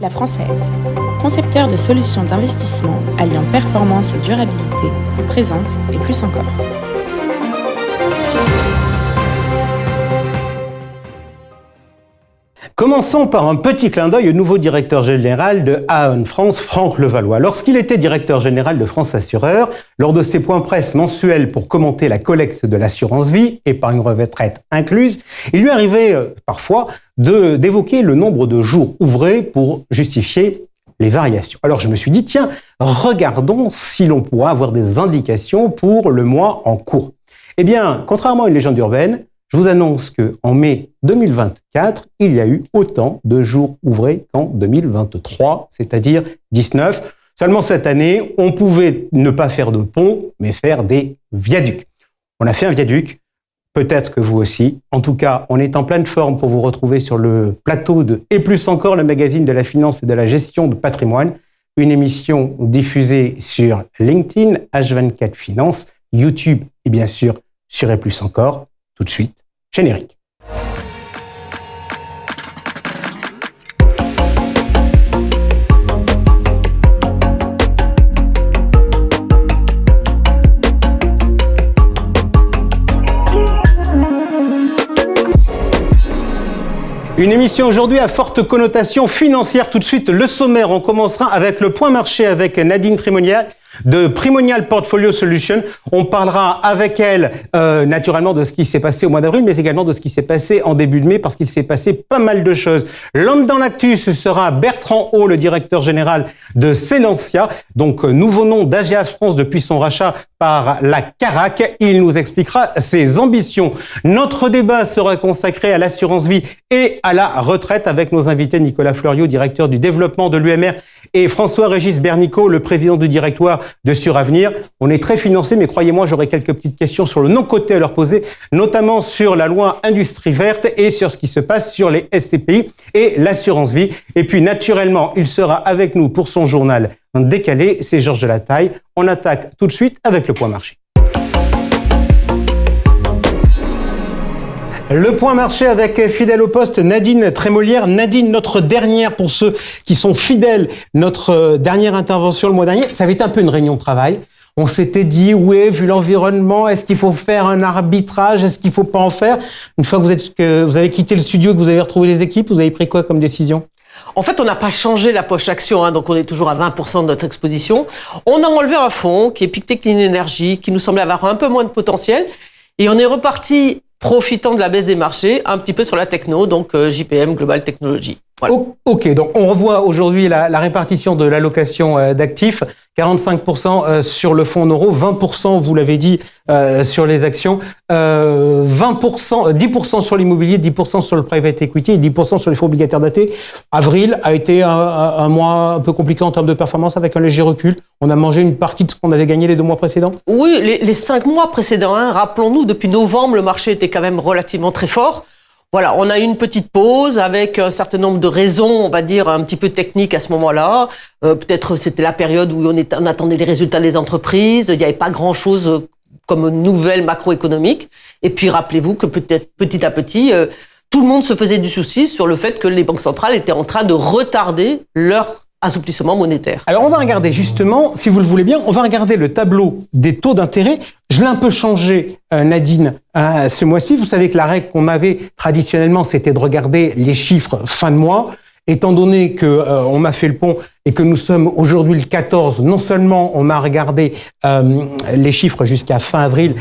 La Française, concepteur de solutions d'investissement alliant performance et durabilité, vous présente et plus encore. Commençons par un petit clin d'œil au nouveau directeur général de Aon France, Franck Levallois. Lorsqu'il était directeur général de France Assureur, lors de ses points presse mensuels pour commenter la collecte de l'assurance vie, épargne retraite incluse, il lui arrivait parfois d'évoquer le nombre de jours ouvrés pour justifier les variations. Alors je me suis dit, tiens, regardons si l'on pourra avoir des indications pour le mois en cours. Eh bien, contrairement à une légende urbaine, je vous annonce qu'en mai 2024, il y a eu autant de jours ouvrés qu'en 2023, c'est-à-dire 19. Seulement cette année, on pouvait ne pas faire de pont, mais faire des viaducs. On a fait un viaduc, peut-être que vous aussi. En tout cas, on est en pleine forme pour vous retrouver sur le plateau de Et plus encore, le magazine de la finance et de la gestion de patrimoine, une émission diffusée sur LinkedIn, H24 Finance, YouTube et bien sûr sur Et plus encore. Tout de suite, générique. Une émission aujourd'hui à forte connotation financière. Tout de suite, le sommaire. On commencera avec le point marché avec Nadine Trémolière de Primonial Portfolio Solutions. On parlera avec elle naturellement de ce qui s'est passé au mois d'avril, mais également de ce qui s'est passé en début de mai, parce qu'il s'est passé pas mal de choses. L'homme dans l'actu, ce sera Bertrand Haut, le directeur général de Cellentia, donc nouveau nom d'Ageas France depuis son rachat par la Carac. Il nous expliquera ses ambitions. Notre débat sera consacré à l'assurance vie et à la retraite avec nos invités Nicolas Fleuriot, directeur du développement de l'UMR, et François-Régis Bernicot, le président du directoire de Suravenir. On est très financé, mais croyez-moi, j'aurai quelques petites questions sur le non-coté à leur poser, notamment sur la loi Industrie Verte et sur ce qui se passe sur les SCPI et l'assurance vie. Et puis, naturellement, il sera avec nous pour son journal décalé. C'est Georges Delataille. On attaque tout de suite avec le point marché. Le point marché avec fidèle au poste Nadine Trémolière. Nadine, notre dernière, pour ceux qui sont fidèles, notre dernière intervention le mois dernier, ça avait été un peu une réunion de travail. On s'était dit, oui, vu l'environnement, est-ce qu'il faut faire un arbitrage, est-ce qu'il faut pas en faire? Une fois que vous avez quitté le studio et que vous avez retrouvé les équipes, vous avez pris quoi comme décision? En fait, on n'a pas changé la poche action, donc on est toujours à 20% de notre exposition. On a enlevé un fonds qui est Pictet Clean Energy, qui nous semblait avoir un peu moins de potentiel, et on est reparti profitant de la baisse des marchés, un petit peu sur la techno, donc JPM, Global Technology. Voilà. Ok, donc on revoit aujourd'hui la répartition de l'allocation d'actifs, 45% sur le fonds en euros, 20%, vous l'avez dit, sur les actions, 10% sur l'immobilier, 10% sur le private equity et 10% sur les fonds obligataires datés. Avril a été un mois un peu compliqué en termes de performance avec un léger recul. On a mangé une partie de ce qu'on avait gagné les 2 mois précédents. Oui, les 5 mois précédents, rappelons-nous, depuis novembre, le marché était quand même relativement très fort. Voilà, on a eu une petite pause avec un certain nombre de raisons, on va dire, un petit peu techniques à ce moment-là. Peut-être c'était la période où on attendait les résultats des entreprises, il n'y avait pas grand-chose comme nouvelle macroéconomique. Et puis rappelez-vous que peut-être petit à petit, tout le monde se faisait du souci sur le fait que les banques centrales étaient en train de retarder leur assouplissement monétaire. Alors on va regarder justement, si vous le voulez bien, on va regarder le tableau des taux d'intérêt. Je l'ai un peu changé, Nadine, ce mois-ci. Vous savez que la règle qu'on avait traditionnellement, c'était de regarder les chiffres fin de mois. Étant donné que on m'a fait le pont et que nous sommes aujourd'hui le 14, non seulement on a regardé les chiffres jusqu'à fin avril,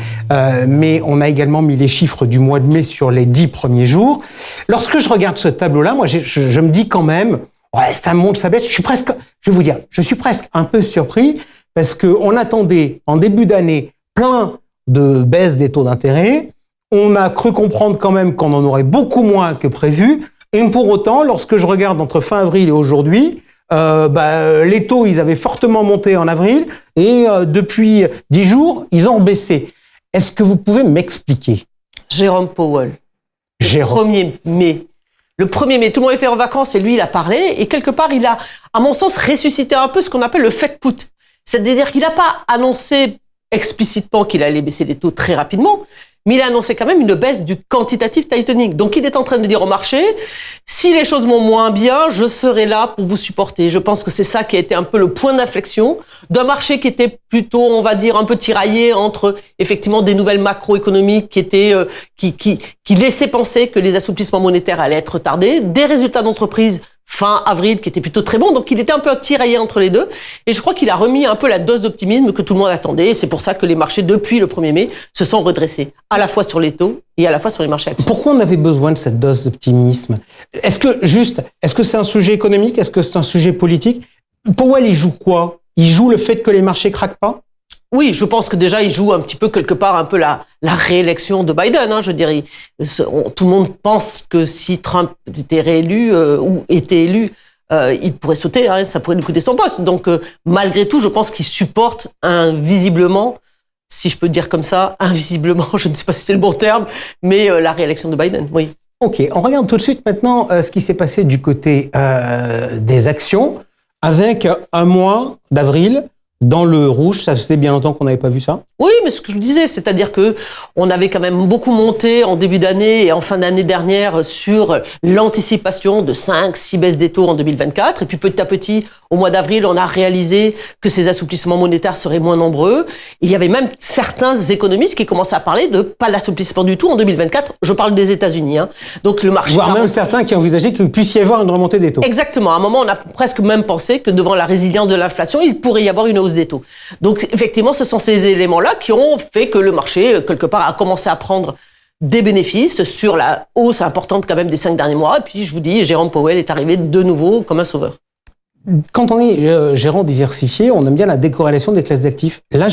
mais on a également mis les chiffres du mois de mai sur les 10 premiers jours. Lorsque je regarde ce tableau-là, moi je me dis quand même, ouais, ça monte, ça baisse. Je suis presque un peu surpris parce qu'on attendait en début d'année plein de baisses des taux d'intérêt. On a cru comprendre quand même qu'on en aurait beaucoup moins que prévu. Et pour autant, lorsque je regarde entre fin avril et aujourd'hui, les taux, ils avaient fortement monté en avril et depuis 10 jours, ils ont baissé. Est-ce que vous pouvez m'expliquer? Jérôme Powell. Jérôme. 1er mai. Le 1er mai, tout le monde était en vacances et lui, il a parlé. Et quelque part, il a, à mon sens, ressuscité un peu ce qu'on appelle le Fed put. C'est-à-dire qu'il n'a pas annoncé explicitement qu'il allait baisser les taux très rapidement, mais il a annoncé quand même une baisse du quantitative tightening. Donc il est en train de dire au marché, si les choses vont moins bien, je serai là pour vous supporter. Je pense que c'est ça qui a été un peu le point d'inflexion d'un marché qui était plutôt, on va dire, un peu tiraillé entre effectivement des nouvelles macroéconomiques qui étaient qui laissaient penser que les assouplissements monétaires allaient être retardés, des résultats d'entreprise fin avril qui étaient plutôt très bons, donc il était un peu tiraillé entre les deux, et je crois qu'il a remis un peu la dose d'optimisme que tout le monde attendait, et c'est pour ça que les marchés, depuis le 1er mai, se sont redressés, à la fois sur les taux et à la fois sur les marchés actions. Pourquoi on avait besoin de cette dose d'optimisme? Est-ce que c'est un sujet économique? Est-ce que c'est un sujet politique? Powell, il joue quoi? Il joue le fait que les marchés craquent pas? Oui, je pense que déjà, il joue un petit peu, quelque part, un peu la réélection de Biden. Hein, je dirais, tout le monde pense que si Trump était réélu ou était élu, il pourrait sauter, hein, ça pourrait lui coûter son poste. Donc, malgré tout, je pense qu'il supporte invisiblement, si je peux dire comme ça, invisiblement, je ne sais pas si c'est le bon terme, mais la réélection de Biden, oui. Ok, on regarde tout de suite maintenant ce qui s'est passé du côté des actions, avec un mois d'avril dans le rouge. Ça faisait bien longtemps qu'on n'avait pas vu ça. Oui, mais ce que je disais, c'est-à-dire que on avait quand même beaucoup monté en début d'année et en fin d'année dernière sur l'anticipation de 5-6 baisses des taux en 2024. Et puis petit à petit, au mois d'avril, on a réalisé que ces assouplissements monétaires seraient moins nombreux. Et il y avait même certains économistes qui commençaient à parler de pas d'assouplissement du tout en 2024. Je parle des États-Unis. Hein. Donc le marché. Voire même certains qui envisageaient qu'il puisse y avoir une remontée des taux. Exactement. À un moment, on a presque même pensé que devant la résilience de l'inflation, il pourrait y avoir une hausse des taux. Donc effectivement, ce sont ces éléments-là qui ont fait que le marché, quelque part, a commencé à prendre des bénéfices sur la hausse importante quand même des 5 derniers mois. Et puis, je vous dis, Jérôme Powell est arrivé de nouveau comme un sauveur. Quand on est gérant diversifié, on aime bien la décorrélation des classes d'actifs. Là,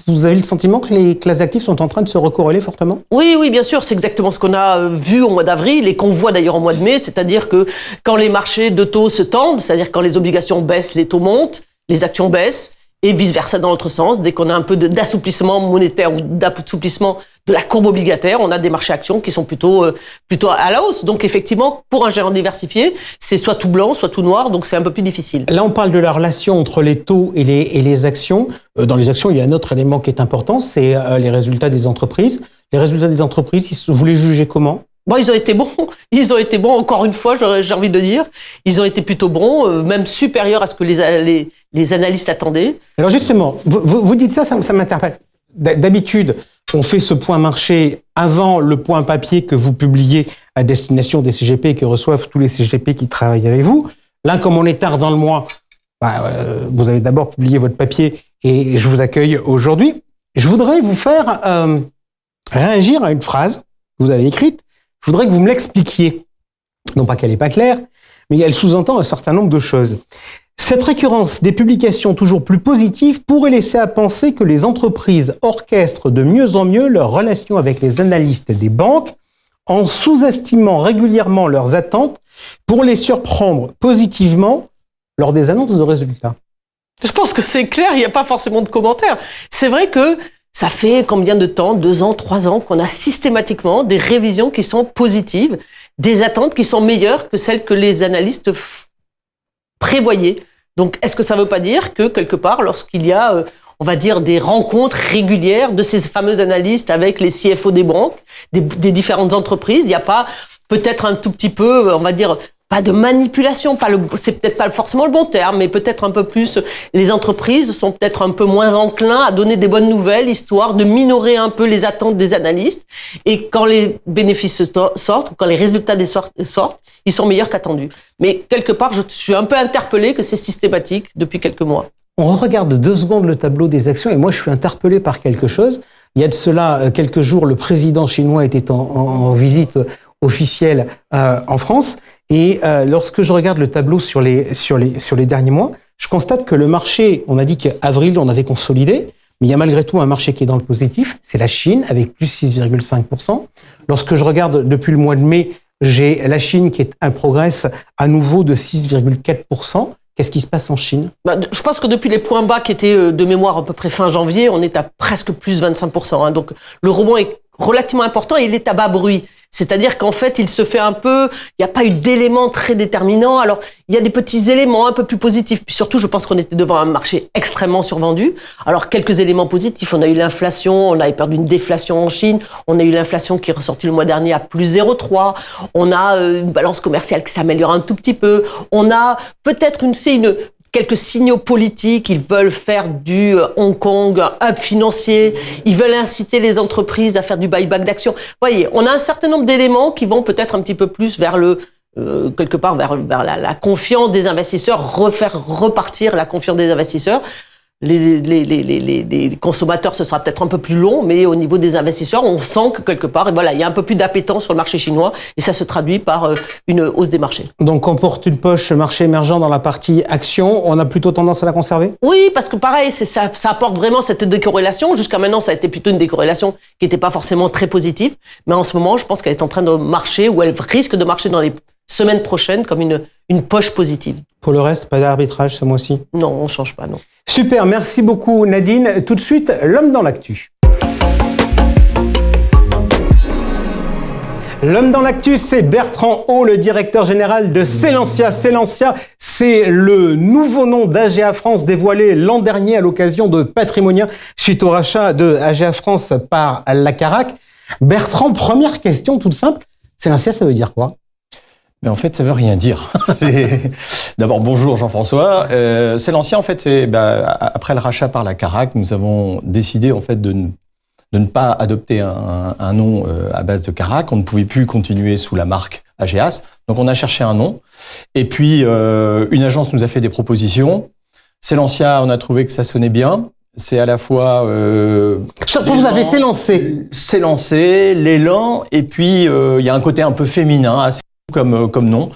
vous avez le sentiment que les classes d'actifs sont en train de se recorréler fortement? Oui, oui, bien sûr. C'est exactement ce qu'on a vu au mois d'avril et qu'on voit d'ailleurs au mois de mai. C'est-à-dire que quand les marchés de taux se tendent, c'est-à-dire quand les obligations baissent, les taux montent, les actions baissent, et vice-versa dans l'autre sens. Dès qu'on a un peu d'assouplissement monétaire ou d'assouplissement de la courbe obligataire, on a des marchés actions qui sont plutôt à la hausse. Donc effectivement, pour un gérant diversifié, c'est soit tout blanc, soit tout noir, donc c'est un peu plus difficile. Là, on parle de la relation entre les taux et les actions. Dans les actions, il y a un autre élément qui est important, c'est les résultats des entreprises. Les résultats des entreprises, vous les jugez comment? Bon, ils ont été bons. Ils ont été bons, encore une fois, j'ai envie de dire. Ils ont été plutôt bons, même supérieurs à ce que les analystes attendaient. Alors justement, vous dites ça m'interpelle. D'habitude, on fait ce point marché avant le point papier que vous publiez à destination des CGP que reçoivent tous les CGP qui travaillent avec vous. Là, comme on est tard dans le mois, vous avez d'abord publié votre papier et je vous accueille aujourd'hui. Je voudrais vous faire réagir à une phrase que vous avez écrite. Je voudrais que vous me l'expliquiez. Non pas qu'elle n'est pas claire, mais elle sous-entend un certain nombre de choses. Cette récurrence des publications toujours plus positives pourrait laisser à penser que les entreprises orchestrent de mieux en mieux leurs relations avec les analystes des banques en sous-estimant régulièrement leurs attentes pour les surprendre positivement lors des annonces de résultats. Je pense que c'est clair, il n'y a pas forcément de commentaires. C'est vrai que ça fait combien de temps, 2 ans, 3 ans, qu'on a systématiquement des révisions qui sont positives, des attentes qui sont meilleures que celles que les analystes prévoyaient. Donc, est-ce que ça ne veut pas dire que, quelque part, lorsqu'il y a, on va dire, des rencontres régulières de ces fameux analystes avec les CFO des banques, des différentes entreprises, il n'y a pas peut-être un tout petit peu, on va dire, pas de manipulation, c'est peut-être pas forcément le bon terme, mais peut-être un peu plus, les entreprises sont peut-être un peu moins enclins à donner des bonnes nouvelles, histoire de minorer un peu les attentes des analystes. Et quand les bénéfices sortent, ou quand les résultats sortent, ils sont meilleurs qu'attendus. Mais quelque part, je suis un peu interpellé que c'est systématique depuis quelques mois. On regarde 2 secondes le tableau des actions et moi je suis interpellé par quelque chose. Il y a de cela quelques jours, le président chinois était en visite officielle en France. Et lorsque je regarde le tableau sur les derniers mois, je constate que le marché, on a dit qu'avril, on avait consolidé, mais il y a malgré tout un marché qui est dans le positif, c'est la Chine, avec plus 6,5%. Lorsque je regarde depuis le mois de mai, j'ai la Chine qui progresse à nouveau de 6,4%. Qu'est-ce qui se passe en Chine? Je pense que depuis les points bas qui étaient de mémoire à peu près fin janvier, on est à presque plus 25%. Donc le rebond est relativement important et il est à bas bruit. C'est-à-dire qu'en fait, il se fait un peu, il n'y a pas eu d'éléments très déterminants. Alors, il y a des petits éléments un peu plus positifs. Puis surtout, je pense qu'on était devant un marché extrêmement survendu. Alors, quelques éléments positifs. On a eu l'inflation, on a perdu une déflation en Chine. On a eu l'inflation qui est ressortie le mois dernier à plus 0,3. On a une balance commerciale qui s'améliore un tout petit peu. On a peut-être quelques signaux politiques. Ils veulent faire du Hong Kong un hub financier. Ils veulent inciter les entreprises à faire du buyback d'actions. Vous voyez, on a un certain nombre d'éléments qui vont peut-être un petit peu plus vers quelque part vers la confiance des investisseurs, refaire repartir la confiance des investisseurs. Les consommateurs, ce sera peut-être un peu plus long, mais au niveau des investisseurs, on sent que quelque part, il y a un peu plus d'appétence sur le marché chinois et ça se traduit par une hausse des marchés. Donc, on porte une poche marché émergent dans la partie action, on a plutôt tendance à la conserver? Oui, parce que pareil, ça apporte vraiment cette décorrélation. Jusqu'à maintenant, ça a été plutôt une décorrélation qui n'était pas forcément très positive, mais en ce moment, je pense qu'elle est en train de marcher ou elle risque de marcher dans les semaines prochaines comme une poche positive. Pour le reste, pas d'arbitrage ce mois-ci? Non, on ne change pas, non. Super, merci beaucoup Nadine. Tout de suite, l'homme dans l'actu. L'homme dans l'actu, c'est Bertrand Haut, le directeur général de Selensia. Selensia, c'est le nouveau nom d'AGA France dévoilé l'an dernier à l'occasion de Patrimonia suite au rachat de AGA France par la Carac. Bertrand, première question toute simple. Selensia, ça veut dire quoi? Mais en fait, ça veut rien dire. D'abord, bonjour Jean-François. Selensia, en fait, après le rachat par la Carac, nous avons décidé en fait de ne pas adopter un nom à base de Carac. On ne pouvait plus continuer sous la marque AGEAS. Donc, on a cherché un nom. Et puis, une agence nous a fait des propositions. Selensia, on a trouvé que ça sonnait bien. C'est à la fois... vous avez s'élancer, l'élan, et puis il y a un côté un peu féminin, assez comme nom.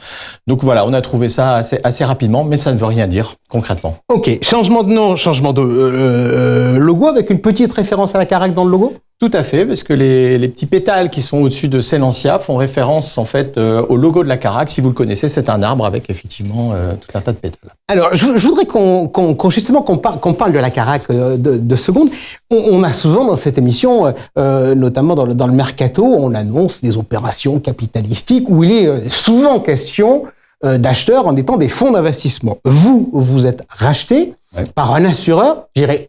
Donc voilà, on a trouvé ça assez rapidement, mais ça ne veut rien dire concrètement. Ok, changement de nom, changement de logo, avec une petite référence à la Carac dans le logo? Tout à fait, parce que les petits pétales qui sont au-dessus de Selensia font référence en fait au logo de la Carac. Si vous le connaissez, c'est un arbre avec effectivement tout un tas de pétales. Alors, je voudrais qu'on parle de la Carac de secondes. On a souvent dans cette émission, notamment dans le mercato, on annonce des opérations capitalistiques où il est souvent question d'acheteurs en étant des fonds d'investissement. Vous êtes racheté par un assureur, je dirais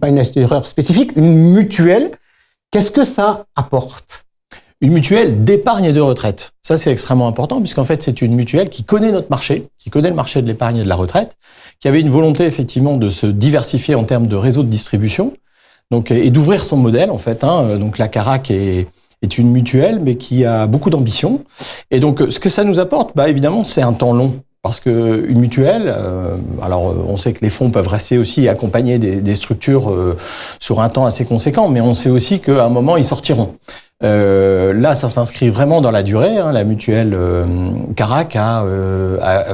pas une assureur spécifique, une mutuelle. Qu'est-ce que ça apporte? Une mutuelle d'épargne et de retraite. Ça, c'est extrêmement important puisqu'en fait, c'est une mutuelle qui connaît notre marché, qui connaît le marché de l'épargne et de la retraite, qui avait une volonté effectivement de se diversifier en termes de réseau de distribution, donc et d'ouvrir son modèle en fait. Donc la Carac est une mutuelle, mais qui a beaucoup d'ambition. Et donc, ce que ça nous apporte, évidemment, c'est un temps long. Parce que une mutuelle, alors on sait que les fonds peuvent rester aussi accompagner des structures sur un temps assez conséquent, mais on sait aussi qu'à un moment ils sortiront. Là, ça s'inscrit vraiment dans la durée. La mutuelle Carac a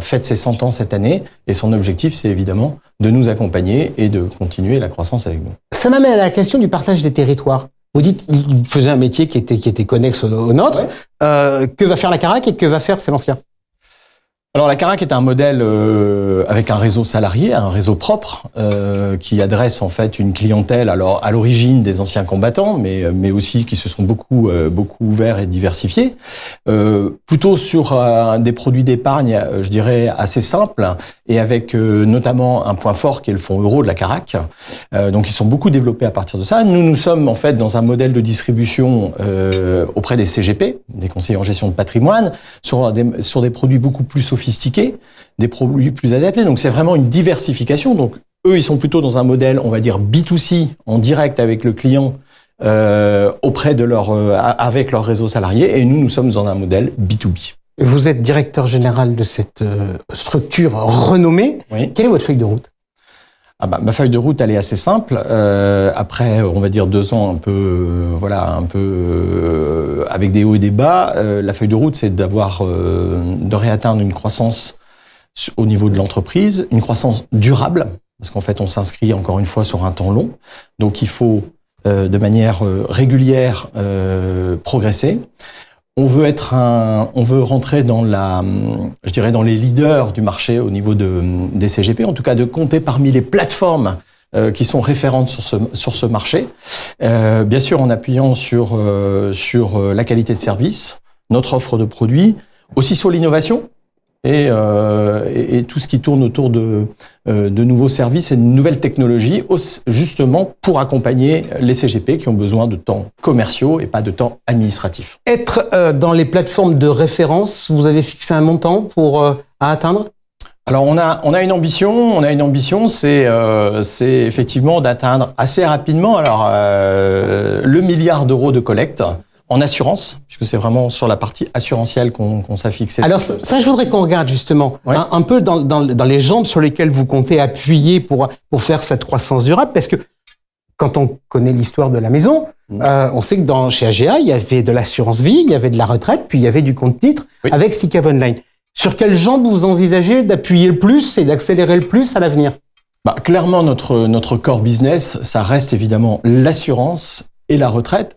fait ses 100 ans cette année, et son objectif, c'est évidemment de nous accompagner et de continuer la croissance avec nous. Ça m'amène à la question du partage des territoires. Vous dites qu'il faisait un métier qui était connexe au nôtre. Ouais. Que va faire la Carac et que va faire Selensia? Alors la Carac est un modèle avec un réseau salarié, un réseau propre qui adresse en fait une clientèle alors à l'origine des anciens combattants, mais aussi qui se sont beaucoup ouverts et diversifiés, plutôt sur des produits d'épargne, je dirais assez simples et avec notamment un point fort qui est le fonds euro de la Carac. Donc ils sont beaucoup développés à partir de ça. Nous sommes en fait dans un modèle de distribution auprès des CGP, des conseillers en gestion de patrimoine, sur des produits beaucoup plus sophistiqués, des produits plus adaptés. Donc c'est vraiment une diversification. Donc eux, ils sont plutôt dans un modèle, on va dire B2C, en direct avec le client, auprès de avec leur réseau salarié. Et nous sommes dans un modèle B2B. Vous êtes directeur général de cette structure renommée. Oui. Quelle est votre feuille de route? Ma feuille de route, elle est assez simple. Après, on va dire 2 ans un peu avec des hauts et des bas. La feuille de route, c'est de réatteindre une croissance au niveau de l'entreprise, une croissance durable, parce qu'en fait, on s'inscrit encore une fois sur un temps long. Donc, il faut de manière régulière progresser. On veut rentrer dans les leaders du marché au niveau des CGP, en tout cas de compter parmi les plateformes qui sont référentes sur ce marché, bien sûr en appuyant sur la qualité de service, notre offre de produits, aussi sur l'innovation et tout ce qui tourne autour de nouveaux services et de nouvelles technologies, justement pour accompagner les CGP qui ont besoin de temps commerciaux et pas de temps administratif. Être dans les plateformes de référence, vous avez fixé un montant à atteindre ? Alors on a une ambition, c'est effectivement d'atteindre assez rapidement le milliard d'euros de collecte en assurance, puisque c'est vraiment sur la partie assurantielle qu'on s'est fixé. Alors ça, je voudrais qu'on regarde justement ouais. un peu dans les jambes sur lesquelles vous comptez appuyer pour faire cette croissance durable, parce que quand on connaît l'histoire de la maison, on sait que chez AGA, il y avait de l'assurance vie, il y avait de la retraite, puis il y avait du compte titre avec SICAV Online. Sur quelles jambes vous envisagez d'appuyer le plus et d'accélérer le plus à l'avenir ? Clairement, notre core business, ça reste évidemment l'assurance et la retraite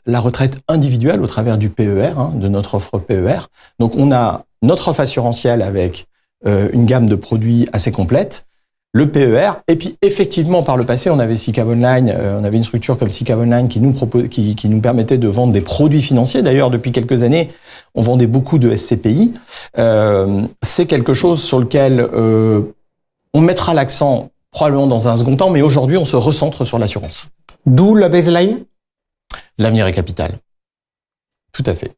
individuelle au travers du PER, de notre offre PER. Donc on a notre offre assurantielle avec une gamme de produits assez complète, le PER, et puis effectivement par le passé on avait SICAV Online, on avait une structure comme SICAV Online qui nous permettait de vendre des produits financiers. D'ailleurs depuis quelques années on vendait beaucoup de SCPI. C'est quelque chose sur lequel on mettra l'accent probablement dans un second temps, mais aujourd'hui on se recentre sur l'assurance. D'où la baseline ? L'avenir est capital. Tout à fait.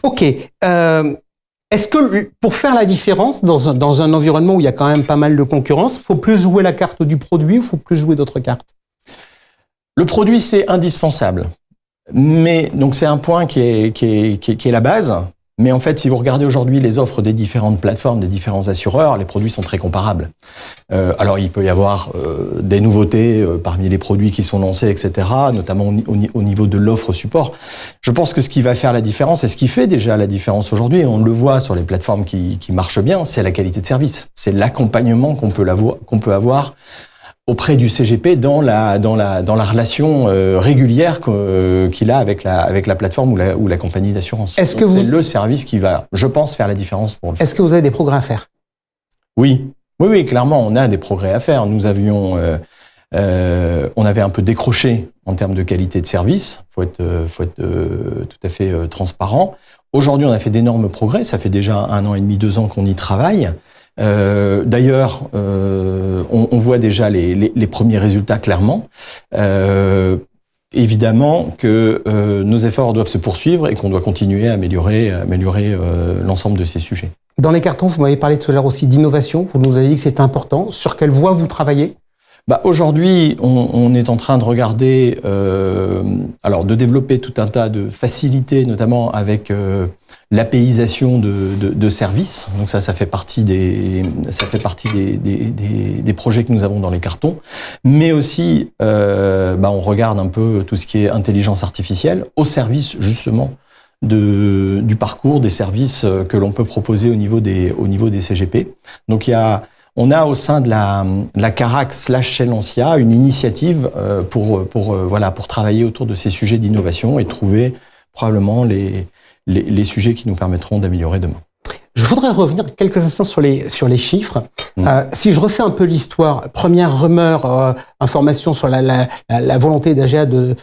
Ok. Est-ce que pour faire la différence dans un environnement où il y a quand même pas mal de concurrence, il faut plus jouer la carte du produit ou il faut plus jouer d'autres cartes ? Le produit, c'est indispensable. Mais donc c'est un point qui est la base. Mais en fait, si vous regardez aujourd'hui les offres des différentes plateformes, des différents assureurs, les produits sont très comparables. Alors, il peut y avoir des nouveautés parmi les produits qui sont lancés, etc., notamment au niveau de l'offre support. Je pense que ce qui va faire la différence, et ce qui fait déjà la différence aujourd'hui, et on le voit sur les plateformes qui marchent bien, c'est la qualité de service. C'est l'accompagnement qu'on peut avoir auprès du CGP dans la relation régulière qu'il a avec la plateforme ou la compagnie d'assurance. C'est le service qui va, je pense, faire la différence pour le faire. Est-ce que vous avez des progrès à faire ? Oui, clairement, on a des progrès à faire. Nous avions, on avait un peu décroché en termes de qualité de service. Faut être tout à fait transparent. Aujourd'hui, on a fait d'énormes progrès. Ça fait déjà 1 an et demi, 2 ans qu'on y travaille. D'ailleurs, on voit déjà les premiers résultats clairement. Évidemment que nos efforts doivent se poursuivre et qu'on doit continuer à améliorer l'ensemble de ces sujets. Dans les cartons, vous m'avez parlé tout à l'heure aussi d'innovation. Vous nous avez dit que c'était important. Sur quelle voie vous travaillez ? Aujourd'hui, on est en train de regarder, de développer tout un tas de facilités, notamment avec l'APIsation de services. Donc ça fait partie des projets que nous avons dans les cartons. Mais aussi, on regarde un peu tout ce qui est intelligence artificielle au service justement du parcours des services que l'on peut proposer au niveau des CGP. Donc on a au sein de la Carac/Chellencia une initiative pour travailler autour de ces sujets d'innovation et trouver probablement les sujets qui nous permettront d'améliorer demain. Je voudrais revenir quelques instants sur les chiffres. Si je refais un peu l'histoire, première rumeur, information sur la volonté d'AGA de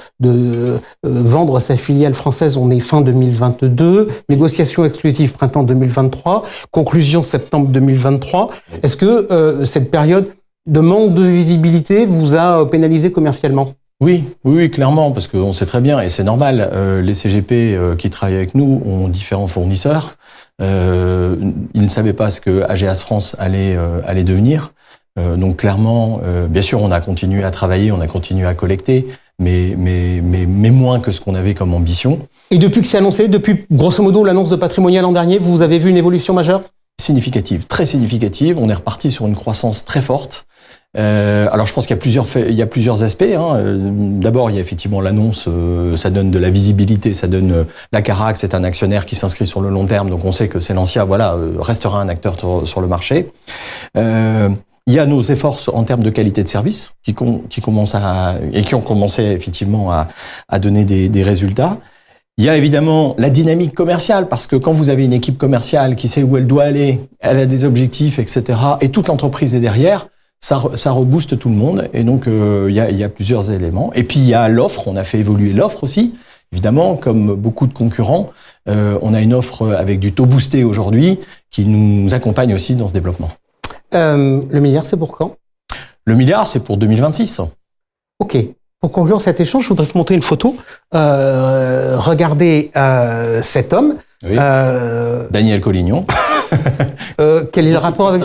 vendre sa filiale française, on est fin 2022, négociation exclusive printemps 2023, conclusion septembre 2023. Est-ce que cette période de manque de visibilité vous a pénalisé commercialement ? Oui, clairement, parce qu'on sait très bien, et c'est normal, les CGP qui travaillent avec nous ont différents fournisseurs. Ils ne savaient pas ce que AGAS France allait devenir. Donc clairement, bien sûr, on a continué à travailler, on a continué à collecter, mais moins que ce qu'on avait comme ambition. Et depuis que c'est annoncé, depuis grosso modo l'annonce de Patrimonial l'an dernier, vous avez vu une évolution majeure ? Significative, très significative. On est reparti sur une croissance très forte. Alors je pense qu'il y a plusieurs aspects. D'abord, il y a effectivement l'annonce, ça donne de la visibilité, ça donne la Carac, c'est un actionnaire qui s'inscrit sur le long terme, donc on sait que Chellencia, restera un acteur sur le marché. Il y a nos efforts en termes de qualité de service qui ont commencé effectivement à donner des résultats. Il y a évidemment la dynamique commerciale, parce que quand vous avez une équipe commerciale qui sait où elle doit aller, elle a des objectifs, etc., et toute l'entreprise est derrière, ça rebooste tout le monde. Et donc, il y a plusieurs éléments. Et puis, il y a l'offre. On a fait évoluer l'offre aussi. Évidemment, comme beaucoup de concurrents, on a une offre avec du taux boosté aujourd'hui qui nous accompagne aussi dans ce développement. Le milliard, c'est pour quand? Le milliard, c'est pour 2026. Ok. Pour conclure cet échange, je voudrais vous montrer une photo. Regardez cet homme. Oui. Daniel Collignon. Quel est le rapport avec...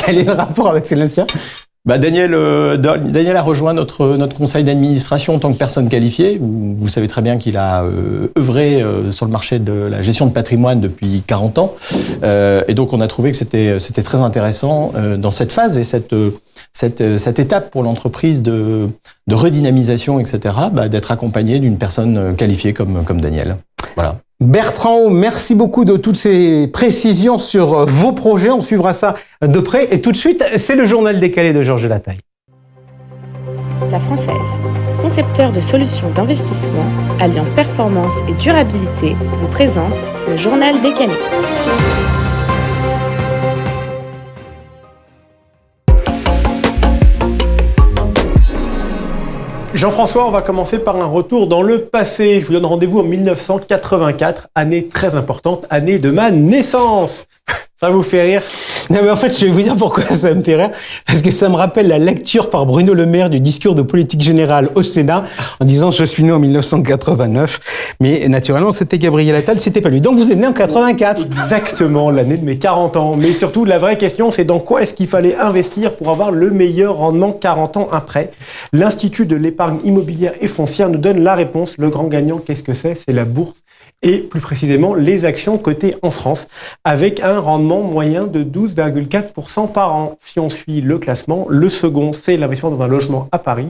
Quel est le rapport avec Célestia? Daniel a rejoint notre conseil d'administration en tant que personne qualifiée. Vous savez très bien qu'il a œuvré sur le marché de la gestion de patrimoine depuis 40 ans. Et donc, on a trouvé que c'était très intéressant dans cette phase et cette étape pour l'entreprise de redynamisation, etc., d'être accompagné d'une personne qualifiée comme Daniel. Voilà. Bertrand Haut, merci beaucoup de toutes ces précisions sur vos projets. On suivra ça de près. Et tout de suite, c'est le journal décalé de Georges Lataille. La Française, concepteur de solutions d'investissement alliant performance et durabilité, vous présente le journal décalé. Jean-François, on va commencer par un retour dans le passé. Je vous donne rendez-vous en 1984, année très importante, année de ma naissance. Ça vous fait rire? Non, mais en fait, je vais vous dire pourquoi ça me fait rire. Parce que ça me rappelle la lecture par Bruno Le Maire du discours de politique générale au Sénat en disant « Je suis né en 1989 ». Mais naturellement, c'était Gabriel Attal, c'était pas lui. Donc vous êtes né en 84. Exactement, l'année de mes 40 ans. Mais surtout, la vraie question, c'est dans quoi est-ce qu'il fallait investir pour avoir le meilleur rendement 40 ans après? L'Institut de l'épargne immobilière et foncière nous donne la réponse. Le grand gagnant, qu'est-ce que c'est? C'est la bourse. Et plus précisément les actions cotées en France, avec un rendement moyen de 12,4% par an. Si on suit le classement, le second, c'est l'investissement dans un logement à Paris,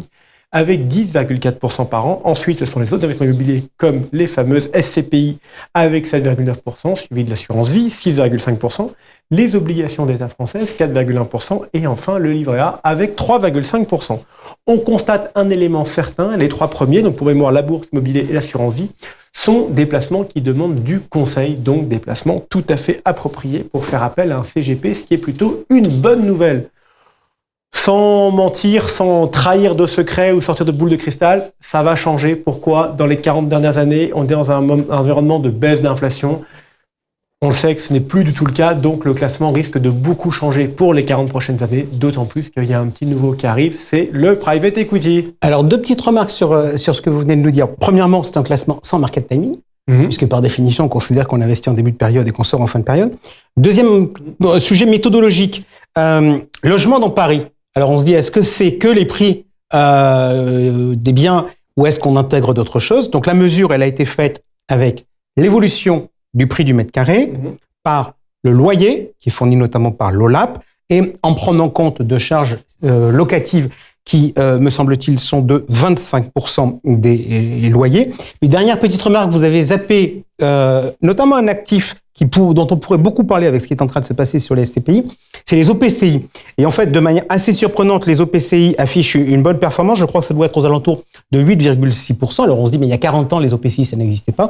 avec 10,4% par an. Ensuite, ce sont les autres investissements immobiliers, comme les fameuses SCPI, avec 7,9%, suivi de l'assurance vie, 6,5%, les obligations d'État françaises, 4,1%, et enfin le livret A, avec 3,5%. On constate un élément certain, les trois premiers, donc pour mémoire la bourse, l'immobilier et l'assurance vie, sont des placements qui demandent du conseil, donc des placements tout à fait appropriés pour faire appel à un CGP, ce qui est plutôt une bonne nouvelle. Sans mentir, sans trahir de secret ou sortir de boule de cristal, ça va changer. Pourquoi? Dans les 40 dernières années, on est dans un environnement de baisse d'inflation. On le sait que ce n'est plus du tout le cas, donc le classement risque de beaucoup changer pour les 40 prochaines années, d'autant plus qu'il y a un petit nouveau qui arrive, c'est le private equity. Alors, deux petites remarques sur ce que vous venez de nous dire. Premièrement, c'est un classement sans market timing, puisque par définition, on considère qu'on investit en début de période et qu'on sort en fin de période. Deuxième sujet méthodologique, logement dans Paris. Alors, on se dit, est-ce que c'est que les prix des biens ou est-ce qu'on intègre d'autres choses? Donc, la mesure, elle a été faite avec l'évolution du prix du mètre carré, par le loyer, qui est fourni notamment par l'OLAP, et en prenant compte de charges locatives qui, me semble-t-il, sont de 25% des loyers. Mais dernière petite remarque, vous avez zappé notamment un actif dont on pourrait beaucoup parler avec ce qui est en train de se passer sur les SCPI, c'est les OPCI. Et en fait, de manière assez surprenante, les OPCI affichent une bonne performance. Je crois que ça doit être aux alentours de 8,6%. Alors on se dit, mais il y a 40 ans, les OPCI, ça n'existait pas.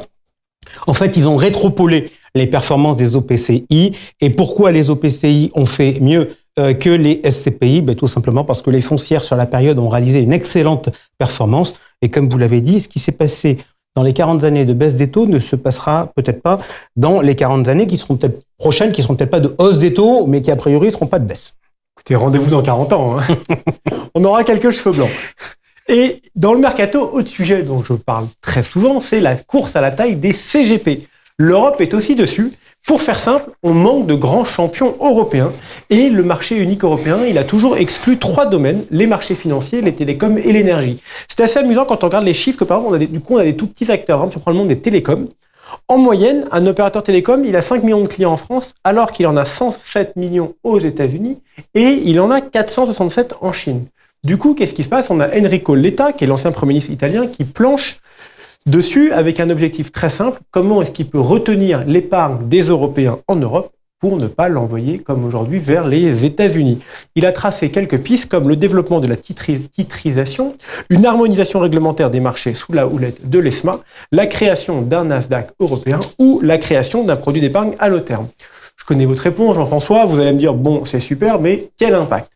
En fait, ils ont rétropolé les performances des OPCI. Et pourquoi les OPCI ont fait mieux que les SCPI? Tout simplement parce que les foncières sur la période ont réalisé une excellente performance. Et comme vous l'avez dit, ce qui s'est passé dans les 40 années de baisse des taux ne se passera peut-être pas dans les 40 années qui seront peut-être prochaines, qui ne seront peut-être pas de hausse des taux, mais qui a priori ne seront pas de baisse. Écoutez, rendez-vous dans 40 ans. Hein. On aura quelques cheveux blancs. Et dans le mercato, autre sujet dont je parle très souvent, c'est la course à la taille des CGP. L'Europe est aussi dessus. Pour faire simple, on manque de grands champions européens. Et le marché unique européen, il a toujours exclu 3 domaines, les marchés financiers, les télécoms et l'énergie. C'est assez amusant quand on regarde les chiffres que par exemple, on a des tout petits acteurs. Par exemple, si on prend le monde des télécoms, en moyenne, un opérateur télécom, il a 5 millions de clients en France, alors qu'il en a 107 millions aux États-Unis et il en a 467 en Chine. Du coup, qu'est-ce qui se passe? On a Enrico Letta, qui est l'ancien Premier ministre italien, qui planche dessus avec un objectif très simple. Comment est-ce qu'il peut retenir l'épargne des Européens en Europe pour ne pas l'envoyer, comme aujourd'hui, vers les États-Unis? Il a tracé quelques pistes, comme le développement de la titrisation, une harmonisation réglementaire des marchés sous la houlette de l'ESMA, la création d'un Nasdaq européen ou la création d'un produit d'épargne à long terme. Je connais votre réponse, Jean-François. Vous allez me dire, bon, c'est super, mais quel impact?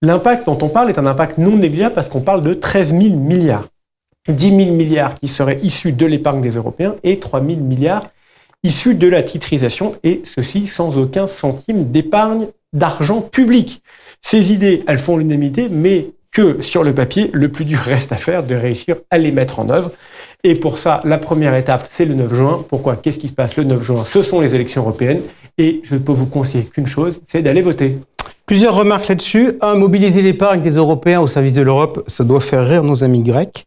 L'impact dont on parle est un impact non négligeable parce qu'on parle de 13 000 milliards. 10 000 milliards qui seraient issus de l'épargne des Européens et 3 000 milliards issus de la titrisation, et ceci sans aucun centime d'épargne d'argent public. Ces idées, elles font l'unanimité, mais que sur le papier, le plus dur reste à faire de réussir à les mettre en œuvre. Et pour ça, la première étape, c'est le 9 juin. Pourquoi ? Qu'est-ce qui se passe le 9 juin ? Ce sont les élections européennes. Et je peux vous conseiller qu'une chose, c'est d'aller voter. Plusieurs remarques là-dessus. Un, mobiliser l'épargne des Européens au service de l'Europe, ça doit faire rire nos amis grecs,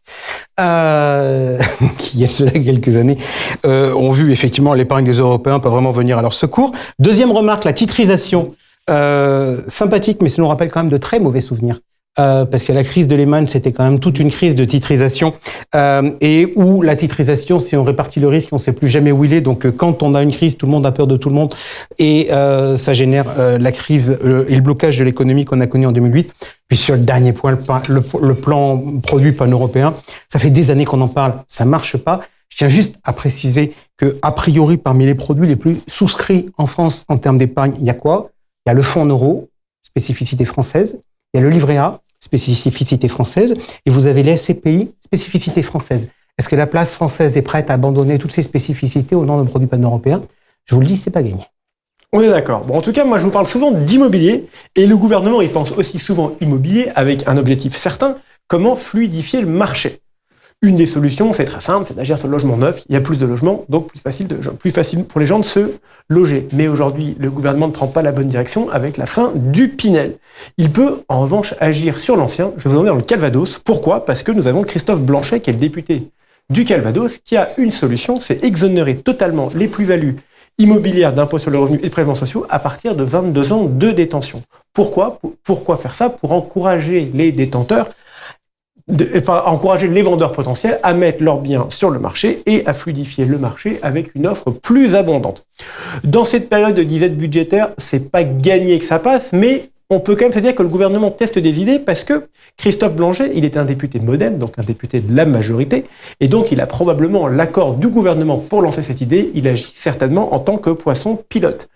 qui, il y a cela quelques années, ont vu effectivement l'épargne des Européens pas vraiment venir à leur secours. Deuxième remarque, la titrisation. Sympathique, mais ça nous rappelle quand même de très mauvais souvenirs. Parce que la crise de Lehman, c'était quand même toute une crise de titrisation, et où la titrisation, si on répartit le risque, on ne sait plus jamais où il est. Donc, quand on a une crise, tout le monde a peur de tout le monde, et ça génère la crise et le blocage de l'économie qu'on a connu en 2008. Puis sur le dernier point, le plan produit pan-européen, ça fait des années qu'on en parle, ça marche pas. Je tiens juste à préciser que, a priori, parmi les produits les plus souscrits en France en termes d'épargne, il y a quoi ? Il y a le fonds en euros, spécificité française. Il y a le livret A, spécificité française, et vous avez les SCPI, spécificité française. Est-ce que la place française est prête à abandonner toutes ces spécificités au nom d'un produit pan-européen ? Je vous le dis, c'est pas gagné. On est d'accord. Bon, en tout cas, moi, je vous parle souvent d'immobilier, et le gouvernement, il pense aussi souvent immobilier avec un objectif certain, comment fluidifier le marché. Une des solutions, c'est très simple, c'est d'agir sur le logement neuf. Il y a plus de logements, donc plus facile pour les gens de se loger. Mais aujourd'hui, le gouvernement ne prend pas la bonne direction avec la fin du Pinel. Il peut, en revanche, agir sur l'ancien. Je vais vous emmener dans le Calvados. Pourquoi ? Parce que nous avons Christophe Blanchet, qui est le député du Calvados, qui a une solution, c'est exonérer totalement les plus-values immobilières d'impôts sur le revenu et de prélèvements sociaux à partir de 22 ans de détention. Pourquoi faire ça ? Pour encourager les détenteurs, encourager les vendeurs potentiels à mettre leurs biens sur le marché et à fluidifier le marché avec une offre plus abondante. Dans cette période de disette budgétaire, c'est pas gagné que ça passe, mais on peut quand même se dire que le gouvernement teste des idées parce que Christophe Blanchet, il est un député MoDem, donc un député de la majorité, et donc il a probablement l'accord du gouvernement pour lancer cette idée. Il agit certainement en tant que poisson pilote.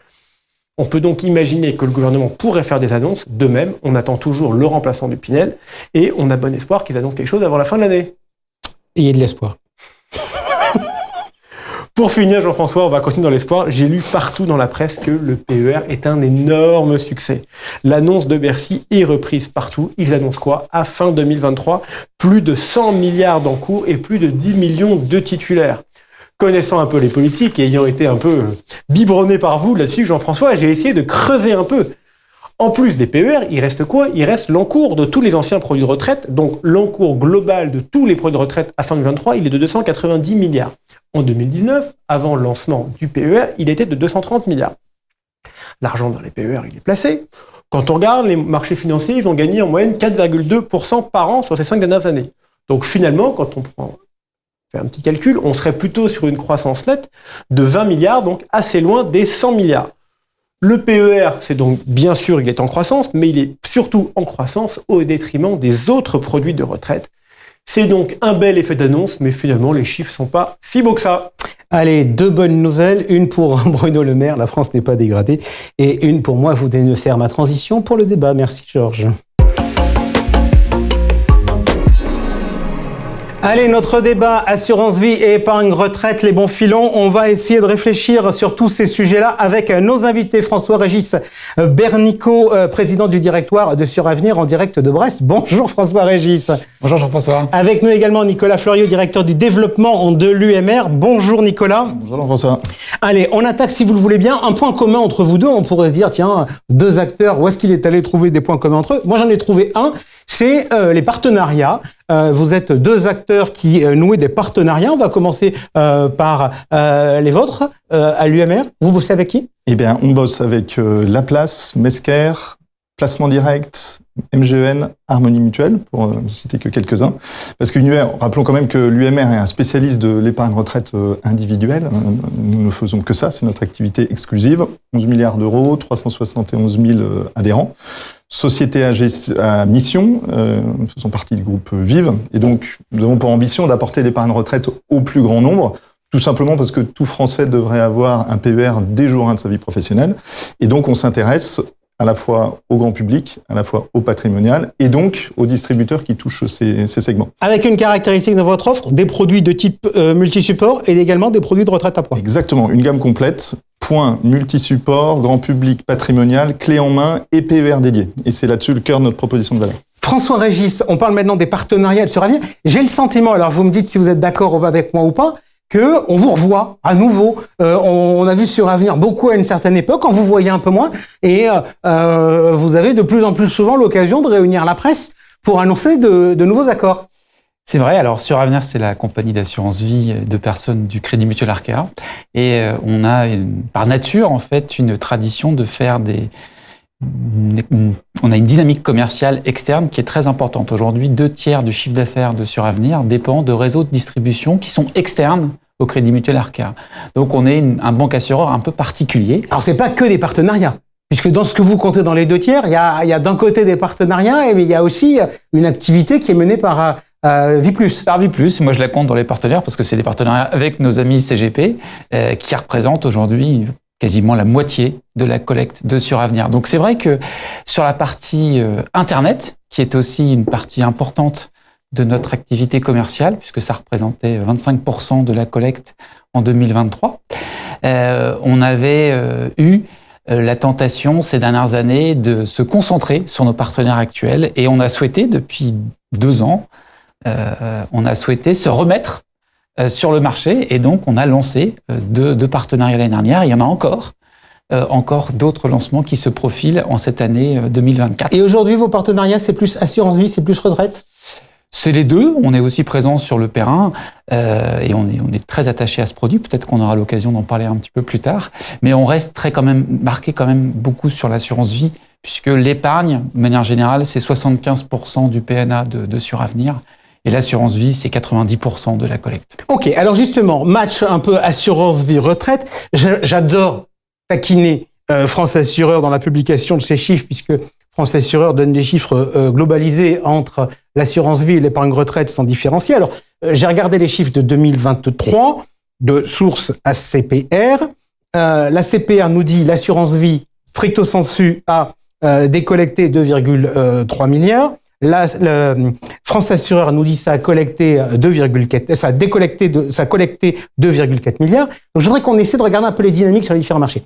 On peut donc imaginer que le gouvernement pourrait faire des annonces. De même, on attend toujours le remplaçant du Pinel et on a bon espoir qu'ils annoncent quelque chose avant la fin de l'année. Et il y a de l'espoir. Pour finir, Jean-François, on va continuer dans l'espoir. J'ai lu partout dans la presse que le PER est un énorme succès. L'annonce de Bercy est reprise partout. Ils annoncent quoi ? À fin 2023, plus de 100 milliards d'encours et plus de 10 millions de titulaires. Connaissant un peu les politiques et ayant été un peu biberonné par vous là-dessus, Jean-François, j'ai essayé de creuser un peu. En plus des PER, il reste quoi ? Il reste l'encours de tous les anciens produits de retraite. Donc l'encours global de tous les produits de retraite à fin 2023, il est de 290 milliards. En 2019, avant le lancement du PER, il était de 230 milliards. L'argent dans les PER, il est placé. Quand on regarde les marchés financiers, ils ont gagné en moyenne 4,2% par an sur ces 5 dernières années. Donc finalement, quand on fait un petit calcul, on serait plutôt sur une croissance nette de 20 milliards, donc assez loin des 100 milliards. Le PER, c'est donc bien sûr, il est en croissance, mais il est surtout en croissance au détriment des autres produits de retraite. C'est donc un bel effet d'annonce, mais finalement, les chiffres ne sont pas si beaux que ça. Allez, 2 bonnes nouvelles. Une pour Bruno Le Maire, la France n'est pas dégradée. Et une pour moi, vous venez de faire ma transition pour le débat. Merci, Georges. Allez, notre débat assurance vie et épargne retraite, les bons filons. On va essayer de réfléchir sur tous ces sujets-là avec nos invités. François-Régis Bernicot, président du directoire de Suravenir en direct de Brest. Bonjour François-Régis. Bonjour Jean-François. Avec nous également Nicolas Fleuriot, directeur du développement de l'UMR. Bonjour Nicolas. Bonjour Jean-François. Allez, on attaque si vous le voulez bien. Un point commun entre vous deux, on pourrait se dire, tiens, 2 acteurs, où est-ce qu'il est allé trouver des points communs entre eux ? Moi j'en ai trouvé un, c'est les partenariats. Vous êtes 2 acteurs qui nouent des partenariats. On va commencer par les vôtres, à l'UMR. Vous bossez avec qui ? Eh bien, on bosse avec Laplace, Mesker, Placement Direct, MGEN, Harmonie Mutuelle, pour ne citer que quelques-uns. Parce que rappelons quand même que l'UMR est un spécialiste de l'épargne retraite individuelle. Nous ne faisons que ça, c'est notre activité exclusive. 11 milliards d'euros, 371 000 adhérents. Société à mission, faisons partie du groupe Vive. Et donc, nous avons pour ambition d'apporter l'épargne retraite au plus grand nombre, tout simplement parce que tout Français devrait avoir un PER dès jour 1 de sa vie professionnelle. Et donc, on s'intéresse à la fois au grand public, à la fois au patrimonial, et donc aux distributeurs qui touchent ces segments. Avec une caractéristique de votre offre, des produits de type multi-support et également des produits de retraite à points. Exactement, une gamme complète, points, multi-support, grand public, patrimonial, clé en main et PER dédié. Et c'est là-dessus le cœur de notre proposition de valeur. François Régis, on parle maintenant des partenariats de Suravenir. J'ai le sentiment, alors vous me dites si vous êtes d'accord avec moi ou pas, que on vous revoit à nouveau. On a vu Suravenir beaucoup à une certaine époque, quand vous voyez un peu moins, et vous avez de plus en plus souvent l'occasion de réunir la presse pour annoncer de nouveaux accords. C'est vrai, alors Suravenir, c'est la compagnie d'assurance vie de personnes du Crédit Mutuel Arkea, et on a par nature en fait une tradition de faire on a une dynamique commerciale externe qui est très importante. Aujourd'hui, 2/3 du chiffre d'affaires de Suravenir dépend de réseaux de distribution qui sont externes au Crédit Mutuel Arkea. Donc on est un banque-assureur un peu particulier. Alors c'est pas que des partenariats, puisque dans ce que vous comptez dans les 2/3, il y a d'un côté des partenariats, mais il y a aussi une activité qui est menée par Viplus. Par Viplus, moi je la compte dans les partenaires parce que c'est des partenariats avec nos amis CGP qui représentent aujourd'hui quasiment la moitié de la collecte de Suravenir. Donc c'est vrai que sur la partie Internet, qui est aussi une partie importante de notre activité commerciale, puisque ça représentait 25% de la collecte en 2023, on avait eu la tentation ces dernières années de se concentrer sur nos partenaires actuels et on a souhaité depuis 2 ans, on a souhaité se remettre sur le marché et donc on a lancé deux partenariats l'année dernière. Il y en a encore d'autres lancements qui se profilent en cette année 2024. Et aujourd'hui, vos partenariats, c'est plus assurance vie, c'est plus retraite? C'est les deux. On est aussi présent sur le terrain et on est très attaché à ce produit. Peut-être qu'on aura l'occasion d'en parler un petit peu plus tard. Mais on reste marqué quand même beaucoup sur l'assurance vie puisque l'épargne, de manière générale, c'est 75% du PNA de Suravenir. Et l'assurance vie, c'est 90% de la collecte. Ok, alors justement, match un peu assurance vie retraite. J'adore taquiner France Assureur dans la publication de ces chiffres, puisque France Assureur donne des chiffres globalisés entre l'assurance vie et l'épargne retraite sans différencier. Alors, j'ai regardé les chiffres de 2023 de source ACPR. La CPR nous dit l'assurance vie, stricto sensu, a décollecté 2,3 milliards. France Assureur nous dit ça a collecté 2,4, ça a décollecté, ça a collecté 2,4 milliards. Donc, je voudrais qu'on essaie de regarder un peu les dynamiques sur les différents marchés.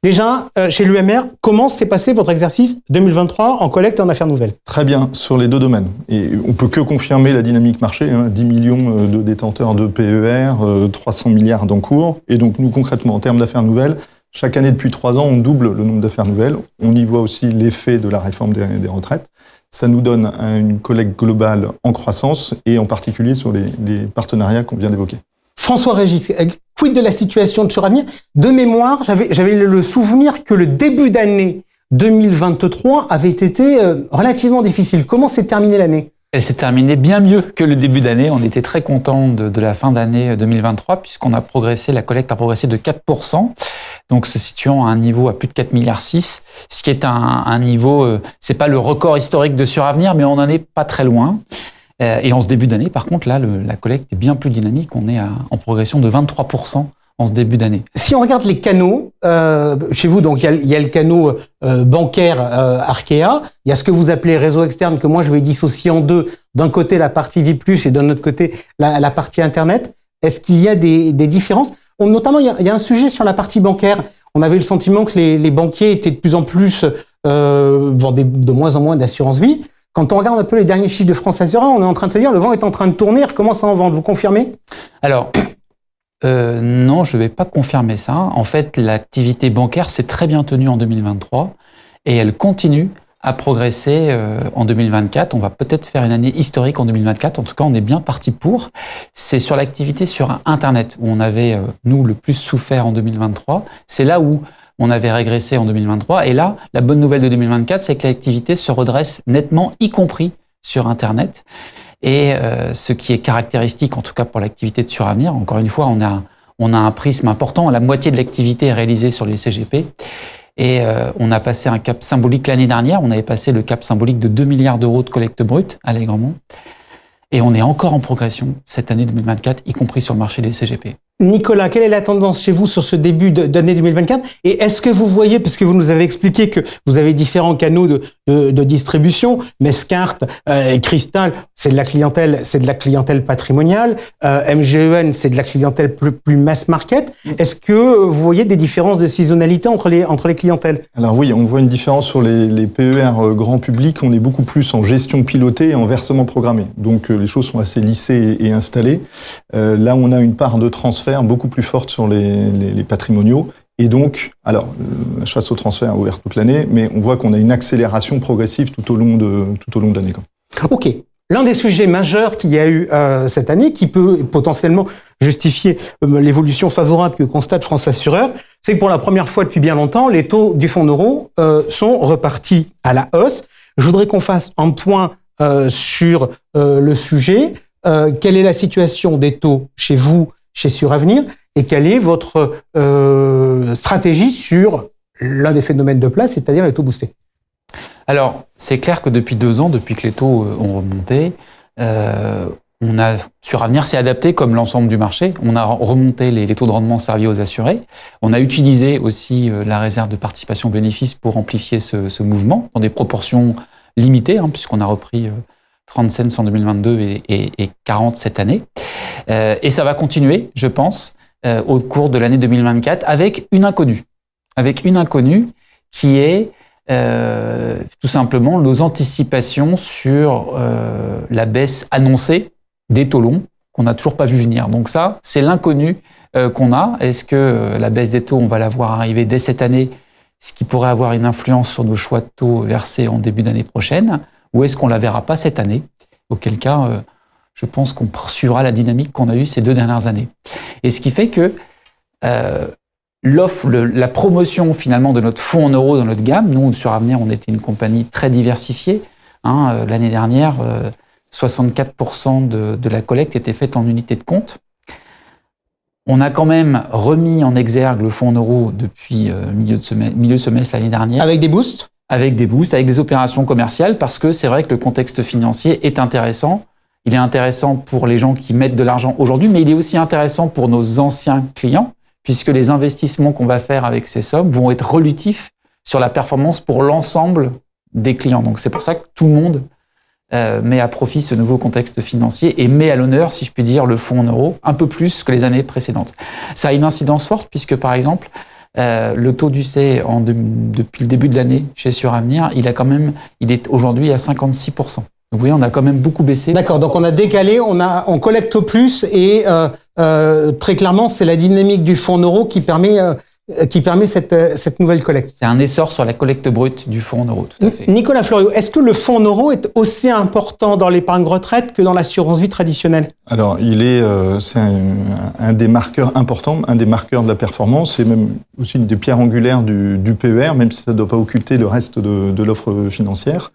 Déjà, chez l'UMR, comment s'est passé votre exercice 2023 en collecte et en affaires nouvelles? Très bien, sur les deux domaines. Et on peut que confirmer la dynamique marché, 10 millions de détenteurs de PER, 300 milliards d'encours. Et donc, nous, concrètement, en termes d'affaires nouvelles, chaque année depuis 3 ans, on double le nombre d'affaires nouvelles. On y voit aussi l'effet de la réforme des retraites. Ça nous donne une collecte globale en croissance et en particulier sur les partenariats qu'on vient d'évoquer. François Régis, quid de la situation de Suravenir? De mémoire, j'avais le souvenir que le début d'année 2023 avait été relativement difficile. Comment s'est terminée l'année? Elle s'est terminée bien mieux que le début d'année. On était très contents de la fin d'année 2023 puisqu'on a progressé, la collecte a progressé de 4%, donc se situant à un niveau à plus de 4,6 milliards, ce qui est un niveau, c'est pas le record historique de Suravenir, mais on n'en est pas très loin. Et en ce début d'année, par contre, là, la collecte est bien plus dynamique. On est en progression de 23% en ce début d'année. Si on regarde les canaux, chez vous, donc il y a le canot bancaire Arkea, il y a ce que vous appelez réseau externe, que moi je vais dissocier en deux. D'un côté, la partie Viplus et d'un autre côté, la partie Internet. Est-ce qu'il y a des différences? Notamment, il y a un sujet sur la partie bancaire. On avait le sentiment que les banquiers étaient de plus en plus, vendaient de moins en moins d'assurance vie. Quand on regarde un peu les derniers chiffres de France Assureur, on est en train de se dire le vent est en train de tourner, il recommence à en vendre. Vous confirmez? Alors, non, je ne vais pas confirmer ça. En fait, l'activité bancaire s'est très bien tenue en 2023 et elle continue à progresser en 2024. On va peut-être faire une année historique en 2024. En tout cas, on est bien parti pour. C'est sur l'activité sur Internet où on avait, nous, le plus souffert en 2023. C'est là où on avait régressé en 2023. Et là, la bonne nouvelle de 2024, c'est que l'activité se redresse nettement, y compris sur Internet. Et ce qui est caractéristique, en tout cas pour l'activité de Suravenir, encore une fois, on a un prisme important. La moitié de l'activité est réalisée sur les CGP. Et on a passé un cap symbolique l'année dernière. On avait passé le cap symbolique de 2 milliards d'euros de collecte brute allègrement. Et on est encore en progression cette année 2024, y compris sur le marché des CGP. Nicolas, quelle est la tendance chez vous sur ce début d'année 2024? Et est-ce que vous voyez, parce que vous nous avez expliqué que vous avez différents canaux de distribution, Mescart, Cristal, c'est de la clientèle patrimoniale, MGEN, c'est de la clientèle plus mass market. Est-ce que vous voyez des différences de saisonnalité entre les clientèles? Alors oui, on voit une différence sur les PER grand public. On est beaucoup plus en gestion pilotée et en versement programmé. Donc les choses sont assez lissées et installées. Là, on a une part de transfert beaucoup plus forte sur les patrimoniaux. Et donc, alors, la chasse au transfert est ouverte toute l'année, mais on voit qu'on a une accélération progressive tout au long de l'année. Ok. L'un des sujets majeurs qu'il y a eu cette année, qui peut potentiellement justifier l'évolution favorable que constate France Assureur, c'est que pour la première fois depuis bien longtemps, les taux du fonds euro sont repartis à la hausse. Je voudrais qu'on fasse un point sur le sujet. Quelle est la situation des taux chez vous, chez Suravenir, et quelle est votre stratégie sur l'un des phénomènes de place, c'est-à-dire les taux boostés? Alors, c'est clair que depuis 2 ans, depuis que les taux ont remonté, Suravenir s'est adapté comme l'ensemble du marché. On a remonté les taux de rendement servis aux assurés. On a utilisé aussi la réserve de participation bénéfice pour amplifier ce mouvement dans des proportions limitées, puisqu'on a repris 30 cents en 2022 et 40 cette année. Et ça va continuer, je pense, au cours de l'année 2024 avec une inconnue. Avec une inconnue qui est tout simplement nos anticipations sur la baisse annoncée des taux longs qu'on n'a toujours pas vu venir. Donc ça, c'est l'inconnu qu'on a. Est-ce que la baisse des taux, on va la voir arriver dès cette année, ce qui pourrait avoir une influence sur nos choix de taux versés en début d'année prochaine, ou est-ce qu'on la verra pas cette année? Auquel cas, je pense qu'on poursuivra la dynamique qu'on a eue ces 2 dernières années. Et ce qui fait que la promotion finalement de notre fonds en euros dans notre gamme, nous, sur Avenir, on était une compagnie très diversifiée. L'année dernière, 64% de la collecte était faite en unités de compte. On a quand même remis en exergue le fonds en euros depuis milieu de semestre l'année dernière. Avec des boosts? Avec des boosts, avec des opérations commerciales, parce que c'est vrai que le contexte financier est intéressant. Il est intéressant pour les gens qui mettent de l'argent aujourd'hui, mais il est aussi intéressant pour nos anciens clients, puisque les investissements qu'on va faire avec ces sommes vont être relutifs sur la performance pour l'ensemble des clients. Donc c'est pour ça que tout le monde met à profit ce nouveau contexte financier et met à l'honneur, si je puis dire, le fonds en euros un peu plus que les années précédentes. Ça a une incidence forte, puisque par exemple, le taux du C depuis le début de l'année chez Suravenir, il est aujourd'hui à 56%. Donc vous voyez, on a quand même beaucoup baissé. D'accord, donc on a décalé, on collecte plus et très clairement, c'est la dynamique du fonds en euros qui permet cette nouvelle collecte. C'est un essor sur la collecte brute du fonds en euros, tout à fait. Nicolas Fleuriot, est-ce que le fonds en euros est aussi important dans l'épargne retraite que dans l'assurance vie traditionnelle? Alors, c'est un des marqueurs importants, un des marqueurs de la performance, et même aussi une des pierres angulaires du PER, même si ça ne doit pas occulter le reste de l'offre financière.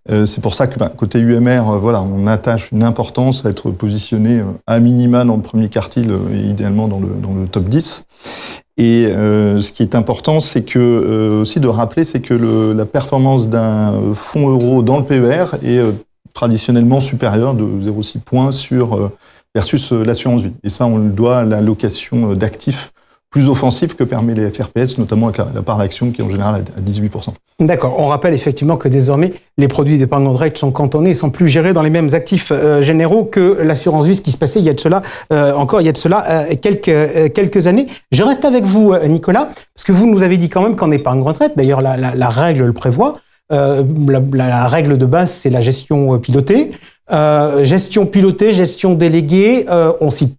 C'est pour ça que côté UMR, on attache une importance à être positionné à minima dans le premier quartile, et idéalement dans le top 10. Et ce qui est important, c'est que aussi de rappeler, c'est que la performance d'un fonds euro dans le PER est traditionnellement supérieure de 0,6 points versus l'assurance vie. Et ça, on le doit à l'allocation d'actifs plus offensifs que permet les FRPS, notamment avec la part d'action qui est en général à 18%. D'accord. On rappelle effectivement que désormais, les produits d'épargne retraite sont cantonnés et sont plus gérés dans les mêmes actifs généraux que l'assurance vie, ce qui se passait il y a de cela quelques années. Je reste avec vous, Nicolas, parce que vous nous avez dit quand même qu'en épargne retraite, d'ailleurs la règle le prévoit, la règle de base, c'est la gestion pilotée. Gestion pilotée, gestion déléguée, on s'y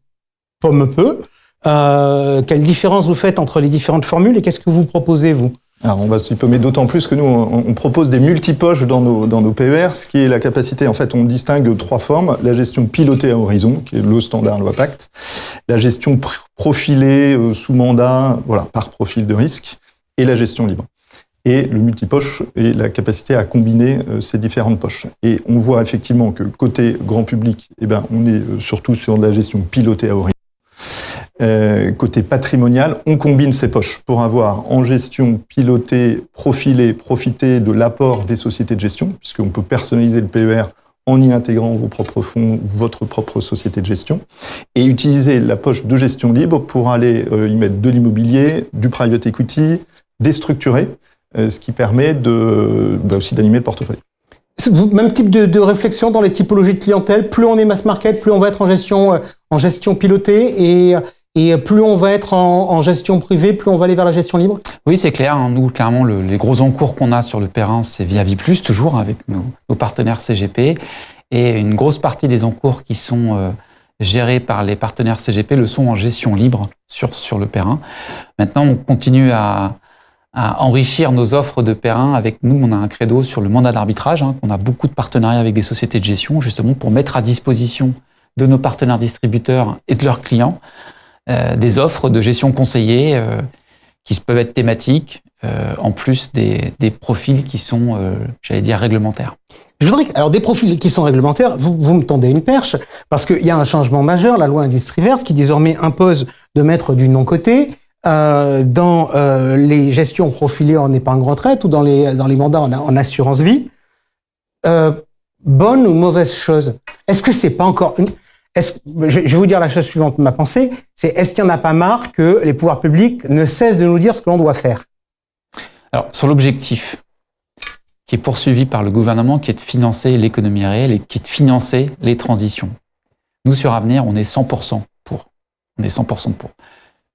pomme peu. Quelle différence vous faites entre les différentes formules et qu'est-ce que vous proposez, vous? Alors, on va s'y pommer d'autant plus que nous, on propose des multipoches dans nos PER, ce qui est la capacité, en fait, on distingue 3 formes. La gestion pilotée à horizon, qui est le standard loi Pacte. La gestion profilée sous mandat, par profil de risque. Et la gestion libre. Et le multipoche est la capacité à combiner ces différentes poches. Et on voit effectivement que côté grand public, on est surtout sur de la gestion pilotée à horizon. Côté patrimonial, on combine ces poches pour avoir en gestion pilotée, profilée, profiter de l'apport des sociétés de gestion, puisqu'on peut personnaliser le PER en y intégrant vos propres fonds ou votre propre société de gestion, et utiliser la poche de gestion libre pour aller y mettre de l'immobilier, du private equity, déstructuré, ce qui permet aussi d'animer le portefeuille. Même type de réflexion dans les typologies de clientèle, plus on est mass market, plus on va être en gestion pilotée et plus on va être en gestion privée, plus on va aller vers la gestion libre. Oui, c'est clair. Nous, clairement, les gros encours qu'on a sur le Perrin, c'est via Viplus, toujours avec nos partenaires CGP. Et une grosse partie des encours qui sont gérés par les partenaires CGP le sont en gestion libre sur le Perrin. Maintenant, on continue à enrichir nos offres de Perrin. Avec nous, on a un credo sur le mandat d'arbitrage. On a beaucoup de partenariats avec des sociétés de gestion, justement pour mettre à disposition de nos partenaires distributeurs et de leurs clients des offres de gestion conseillée qui peuvent être thématiques, en plus des profils qui sont, réglementaires. Je voudrais, alors des profils qui sont réglementaires, vous me tendez une perche, parce qu'il y a un changement majeur, la loi Industrie Verte, qui désormais impose de mettre du non-coté dans les gestions profilées en épargne retraite ou dans les mandats en assurance vie. Bonne ou mauvaise chose? Est-ce que c'est pas encore je vais vous dire la chose suivante, ma pensée, c'est est-ce qu'il n'y en a pas marre que les pouvoirs publics ne cessent de nous dire ce que l'on doit faire? Alors, sur l'objectif qui est poursuivi par le gouvernement, qui est de financer l'économie réelle et qui est de financer les transitions. Nous, sur Avenir, on est 100% pour. On est 100% pour.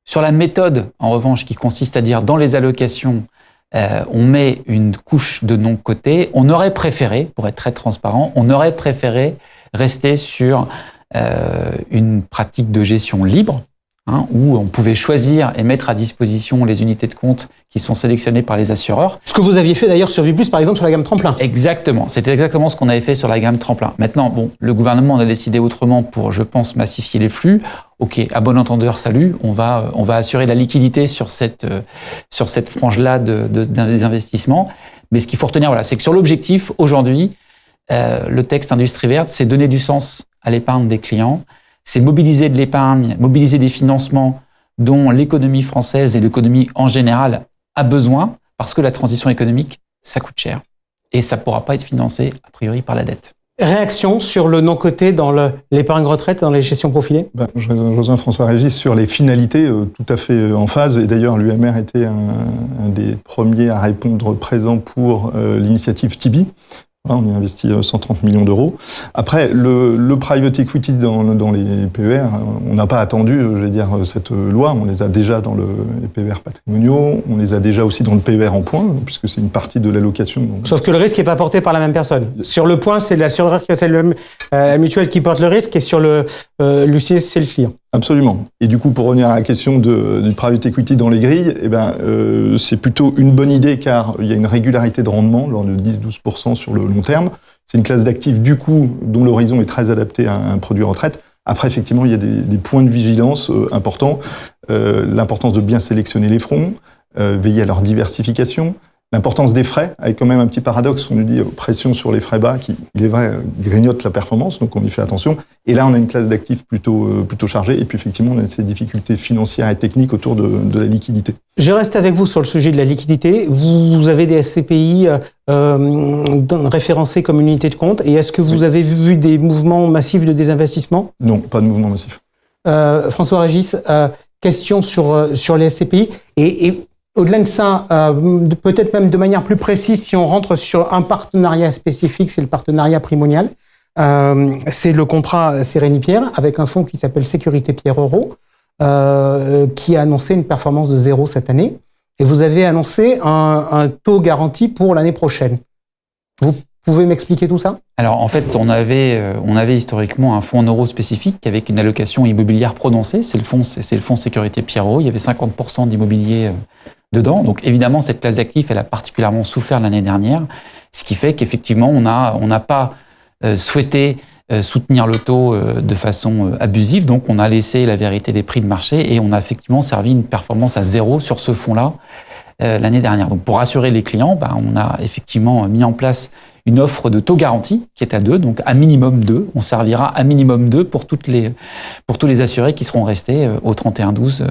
Sur la méthode, en revanche, qui consiste à dire dans les allocations, on met une couche de non-coté, on aurait préféré, pour être très transparent, on aurait préféré rester sur une pratique de gestion libre, où on pouvait choisir et mettre à disposition les unités de compte qui sont sélectionnées par les assureurs. Ce que vous aviez fait d'ailleurs sur Viplus, par exemple, sur la gamme tremplin. Exactement. C'était exactement ce qu'on avait fait sur la gamme tremplin. Maintenant, le gouvernement en a décidé autrement pour, je pense, massifier les flux. Ok, à bon entendeur, salut. On va assurer la liquidité sur cette frange-là des investissements. Mais ce qu'il faut retenir, c'est que sur l'objectif, aujourd'hui, le texte Industrie Verte, c'est donner du sens à l'épargne des clients, c'est mobiliser de l'épargne, mobiliser des financements dont l'économie française et l'économie en général a besoin, parce que la transition économique, ça coûte cher. Et ça ne pourra pas être financé, a priori, par la dette. Réaction sur le non-coté dans l'épargne retraite, dans les gestions profilées? Je rejoins François-Régis sur les finalités, tout à fait en phase. Et d'ailleurs, l'UMR était un des premiers à répondre présent pour l'initiative Tibi. On y investit 130 millions d'euros. Après, le private equity dans les PER, on n'a pas attendu, cette loi. On les a déjà dans les PER patrimoniaux, on les a déjà aussi dans le PER en points, puisque c'est une partie de l'allocation. Sauf que le risque n'est pas porté par la même personne. Sur le point, c'est l'assureur, c'est le mutuelle qui porte le risque, et sur l'UCS, c'est le client. Absolument. Et du coup, pour revenir à la question du private equity dans les grilles, c'est plutôt une bonne idée car il y a une régularité de rendement, lors de 10-12% sur le long terme. C'est une classe d'actifs, du coup, dont l'horizon est très adapté à un produit retraite. Après, effectivement, il y a des points de vigilance importants. L'importance de bien sélectionner les fonds, veiller à leur diversification. L'importance des frais, avec quand même un petit paradoxe, on nous dit pression sur les frais bas, qui, il est vrai, grignote la performance, donc on y fait attention. Et là, on a une classe d'actifs plutôt chargée, et puis effectivement, on a ces difficultés financières et techniques autour de la liquidité. Je reste avec vous sur le sujet de la liquidité. Vous avez des SCPI référencés comme unité de compte, et est-ce que vous avez vu des mouvements massifs de désinvestissement? Non, pas de mouvement massif. François-Régis, question sur les SCPI, et au-delà de ça, peut-être même de manière plus précise, si on rentre sur un partenariat spécifique, c'est le partenariat Primonial. C'est le contrat Sérénie-Pierre avec un fonds qui s'appelle Sécurité Pierre Euro, qui a annoncé une performance de 0 cette année. Et vous avez annoncé un taux garanti pour l'année prochaine. Vous pouvez m'expliquer tout ça? Alors, en fait, on avait historiquement un fonds en euros spécifique avec une allocation immobilière prononcée. C'est le fonds Sécurité Pierre Euro. Il y avait 50% d'immobilier dedans. Donc, évidemment, cette classe d'actifs, elle a particulièrement souffert l'année dernière, ce qui fait qu'effectivement, on n'a pas souhaité soutenir le taux de façon abusive. Donc, on a laissé la vérité des prix de marché et on a effectivement servi une performance à 0 sur ce fonds-là l'année dernière. Donc, pour rassurer les clients, on a effectivement mis en place une offre de taux garanti qui est à 2, donc à minimum 2. On servira à minimum 2 pour tous les assurés qui seront restés au 31-12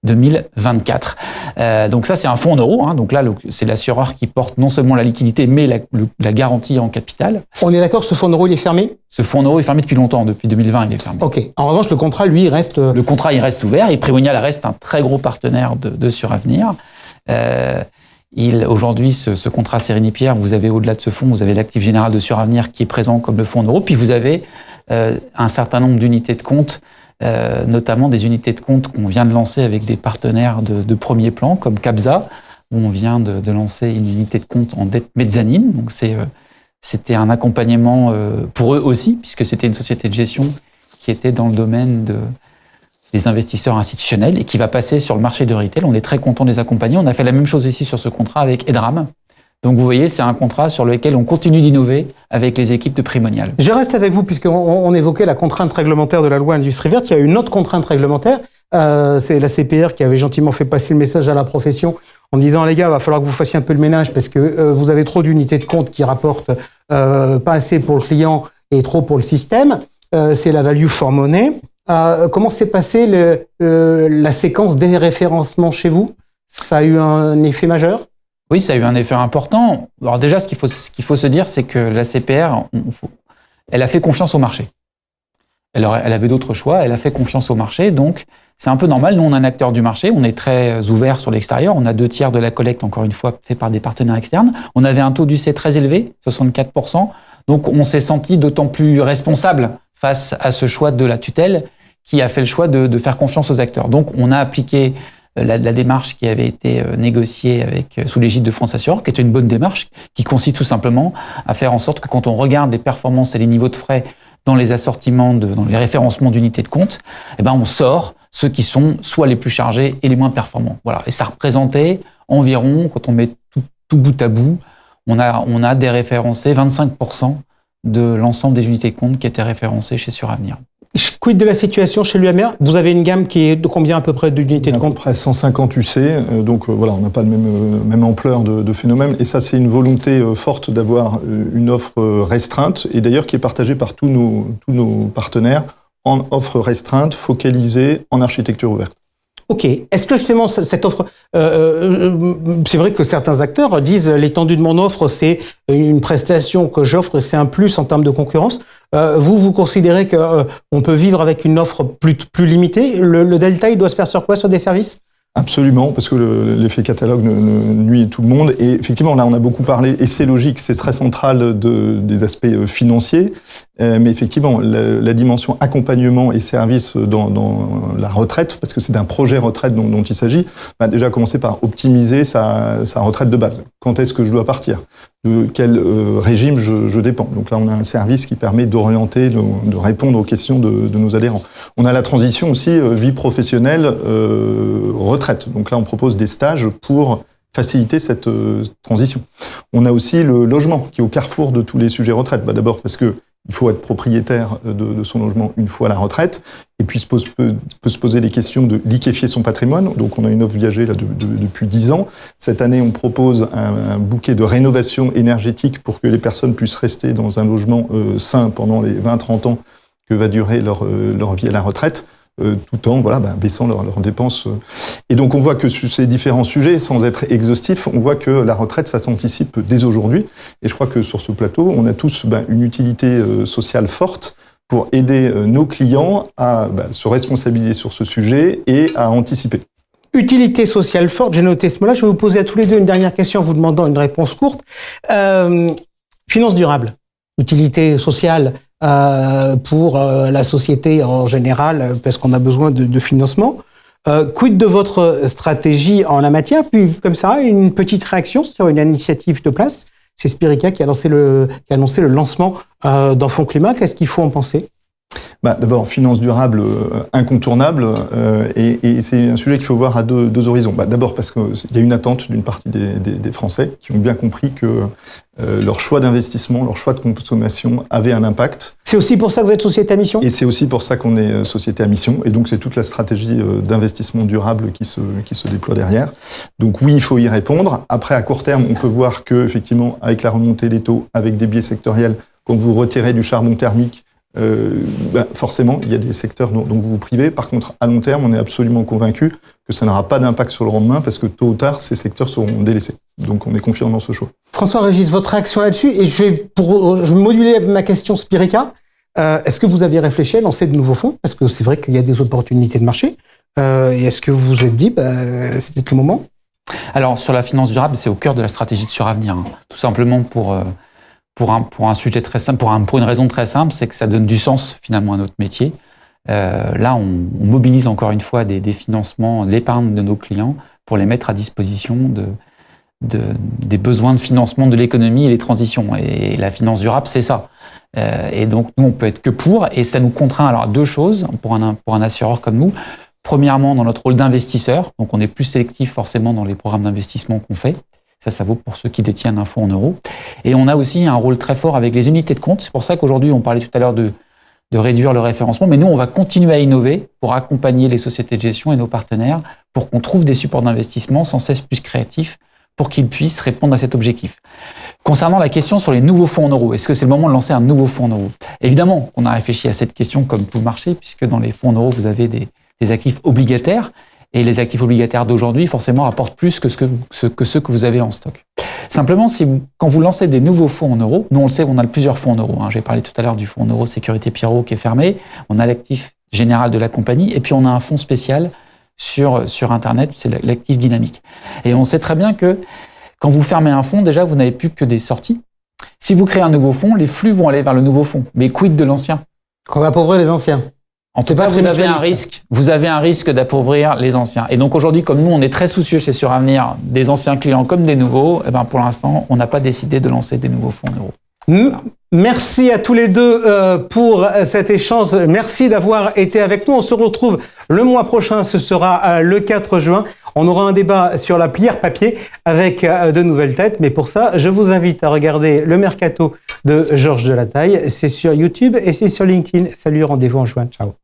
2024. Donc ça, c'est un fonds en euros. Hein. Donc là, c'est l'assureur qui porte non seulement la liquidité, mais la garantie en capital. On est d'accord, ce fonds en euros, il est fermé? Ce fonds en euros est fermé depuis longtemps. Depuis 2020, il est fermé. Ok. En revanche, le contrat, lui, reste... Le contrat, il reste ouvert. Et Primonial reste un très gros partenaire de Suravenir. Aujourd'hui, ce contrat Sérine-Pierre, vous avez au-delà de ce fonds, vous avez l'actif général de Suravenir qui est présent comme le fonds en euros. Puis vous avez un certain nombre d'unités de compte, notamment des unités de compte qu'on vient de lancer avec des partenaires de premier plan, comme Capza, où on vient de lancer une unité de compte en dette mezzanine. Donc c'était un accompagnement pour eux aussi, puisque c'était une société de gestion qui était dans le domaine des investisseurs institutionnels et qui va passer sur le marché de retail. On est très content de les accompagner. On a fait la même chose ici sur ce contrat avec Edram. Donc vous voyez, c'est un contrat sur lequel on continue d'innover avec les équipes de Primonial. Je reste avec vous puisqu'on évoquait la contrainte réglementaire de la loi Industrie Verte. Il y a une autre contrainte réglementaire, c'est la CPR qui avait gentiment fait passer le message à la profession en disant les gars, il va falloir que vous fassiez un peu le ménage parce que vous avez trop d'unités de compte qui rapportent pas assez pour le client et trop pour le système. C'est la value for money. Comment s'est passée la séquence des référencements chez vous? Ça a eu un effet majeur? Oui, ça a eu un effet important. Alors déjà, ce qu'il faut se dire, c'est que la CPR, elle a fait confiance au marché. Elle avait d'autres choix, elle a fait confiance au marché, donc c'est un peu normal. Nous, on est un acteur du marché, on est très ouvert sur l'extérieur. On a 2/3 de la collecte, encore une fois, fait par des partenaires externes. On avait un taux d'UC très élevé, 64%. Donc, on s'est senti d'autant plus responsable face à ce choix de la tutelle qui a fait le choix de faire confiance aux acteurs. Donc, on a appliqué la démarche qui avait été négociée sous l'égide de France Assureur, qui était une bonne démarche, qui consiste tout simplement à faire en sorte que quand on regarde les performances et les niveaux de frais dans les assortiments, dans les référencements d'unités de compte, eh ben on sort ceux qui sont soit les plus chargés et les moins performants. Voilà. Et ça représentait environ, quand on met tout bout à bout, on a déréférencé 25% de l'ensemble des unités de compte qui étaient référencées chez Suravenir. Quid de la situation chez l'UMR? Vous avez une gamme qui est de combien à peu près d'unités de compte? À peu près 150 UC, donc voilà, on n'a pas la même ampleur de phénomène. Et ça, c'est une volonté forte d'avoir une offre restreinte, et d'ailleurs qui est partagée par tous nos partenaires, en offre restreinte, focalisée en architecture ouverte. Ok. Est-ce que justement cette offre, c'est vrai que certains acteurs disent l'étendue de mon offre, c'est une prestation que j'offre, c'est un plus en termes de concurrence. Vous considérez qu'on peut vivre avec une offre plus limitée? Le delta, il doit se faire sur quoi? Sur des services? Absolument, parce que l'effet catalogue nuit tout le monde. Et effectivement, là, on a beaucoup parlé, et c'est logique, c'est très central des aspects financiers. Mais effectivement, la dimension accompagnement et service dans la retraite, parce que c'est un projet retraite dont il s'agit, déjà commencer par optimiser sa retraite de base. Quand est-ce que je dois partir? De quel régime je dépends? Donc là, on a un service qui permet d'orienter, de répondre aux questions de nos adhérents. On a la transition aussi vie professionnelle retraite. Donc là, on propose des stages pour faciliter cette transition. On a aussi le logement qui est au carrefour de tous les sujets retraite. D'abord parce que il faut être propriétaire de son logement une fois à la retraite, et puis peut se poser des questions de liquéfier son patrimoine. Donc on a une offre viagée là depuis 10 ans. Cette année, on propose un bouquet de rénovation énergétique pour que les personnes puissent rester dans un logement sain pendant les 20-30 ans que va durer leur vie à la retraite, tout en baissant leurs dépenses. Et donc on voit que sur ces différents sujets, sans être exhaustif, on voit que la retraite, ça s'anticipe dès aujourd'hui. Et je crois que sur ce plateau, on a tous une utilité sociale forte pour aider nos clients à se responsabiliser sur ce sujet et à anticiper. Utilité sociale forte, j'ai noté ce mot-là. Je vais vous poser à tous les deux une dernière question en vous demandant une réponse courte. Finance durable, utilité sociale pour la société en général, parce qu'on a besoin de financement. Quid de votre stratégie en la matière? Puis comme ça, une petite réaction sur une initiative de place. C'est Spirica qui a annoncé le lancement d'un fonds climat. Qu'est-ce qu'il faut en penser? D'abord, finance durable incontournable, et c'est un sujet qu'il faut voir à deux horizons. D'abord parce qu'il y a une attente d'une partie des Français qui ont bien compris que leur choix d'investissement, leur choix de consommation avait un impact. C'est aussi pour ça que vous êtes société à mission? Et c'est aussi pour ça qu'on est société à mission, et donc c'est toute la stratégie d'investissement durable qui se déploie derrière. Donc oui, il faut y répondre. Après, à court terme, on peut voir que effectivement, avec la remontée des taux, avec des biais sectoriels, quand vous retirez du charbon thermique, forcément, il y a des secteurs dont vous vous privez. Par contre, à long terme, on est absolument convaincu que ça n'aura pas d'impact sur le lendemain parce que tôt ou tard, ces secteurs seront délaissés. Donc, on est confiant dans ce choix. François-Régis, votre réaction là-dessus, et je vais moduler ma question Spirica. Est-ce que vous avez réfléchi à lancer de nouveaux fonds? Parce que c'est vrai qu'il y a des opportunités de marché. Et est-ce que vous vous êtes dit, c'est peut-être le moment? Alors, sur la finance durable, c'est au cœur de la stratégie de Suravenir. Tout simplement pour un sujet très simple, pour une raison très simple, c'est que ça donne du sens finalement à notre métier. Là, on mobilise encore une fois des financements, l'épargne de nos clients pour les mettre à disposition des besoins de financement de l'économie et les transitions. Et la finance durable, c'est ça. Et donc, nous, on peut être que pour, et ça nous contraint alors à deux choses pour un assureur comme nous. Premièrement, dans notre rôle d'investisseur, donc on est plus sélectif forcément dans les programmes d'investissement qu'on fait. Ça vaut pour ceux qui détiennent un fonds en euros. Et on a aussi un rôle très fort avec les unités de compte. C'est pour ça qu'aujourd'hui, on parlait tout à l'heure de réduire le référencement, mais nous, on va continuer à innover pour accompagner les sociétés de gestion et nos partenaires pour qu'on trouve des supports d'investissement sans cesse plus créatifs pour qu'ils puissent répondre à cet objectif. Concernant la question sur les nouveaux fonds en euros, est-ce que c'est le moment de lancer un nouveau fonds en euros? Évidemment, on a réfléchi à cette question comme tout le marché, puisque dans les fonds en euros, vous avez des actifs obligataires, et les actifs obligataires d'aujourd'hui, forcément, rapportent plus que ceux que vous avez en stock. Simplement, quand vous lancez des nouveaux fonds en euros, nous on le sait, on a plusieurs fonds en euros. J'ai parlé tout à l'heure du fonds en euros Sécurité Pierrot qui est fermé, on a l'actif général de la compagnie, et puis on a un fonds spécial sur Internet, c'est l'actif dynamique. Et on sait très bien que quand vous fermez un fonds, déjà, vous n'avez plus que des sorties. Si vous créez un nouveau fonds, les flux vont aller vers le nouveau fonds. Mais quid de l'ancien? Qu'on va appauvrir les anciens. En tout cas, vous avez un risque d'appauvrir les anciens. Et donc aujourd'hui, comme nous, on est très soucieux chez Suravenir des anciens clients comme des nouveaux, eh ben pour l'instant, on n'a pas décidé de lancer des nouveaux fonds en euros. Voilà. Merci à tous les deux pour cet échange. Merci d'avoir été avec nous. On se retrouve le mois prochain, ce sera le 4 juin. On aura un débat sur la plière papier avec de nouvelles têtes. Mais pour ça, je vous invite à regarder le Mercato de Georges Delataille. C'est sur YouTube et c'est sur LinkedIn. Salut, rendez-vous en juin. Ciao.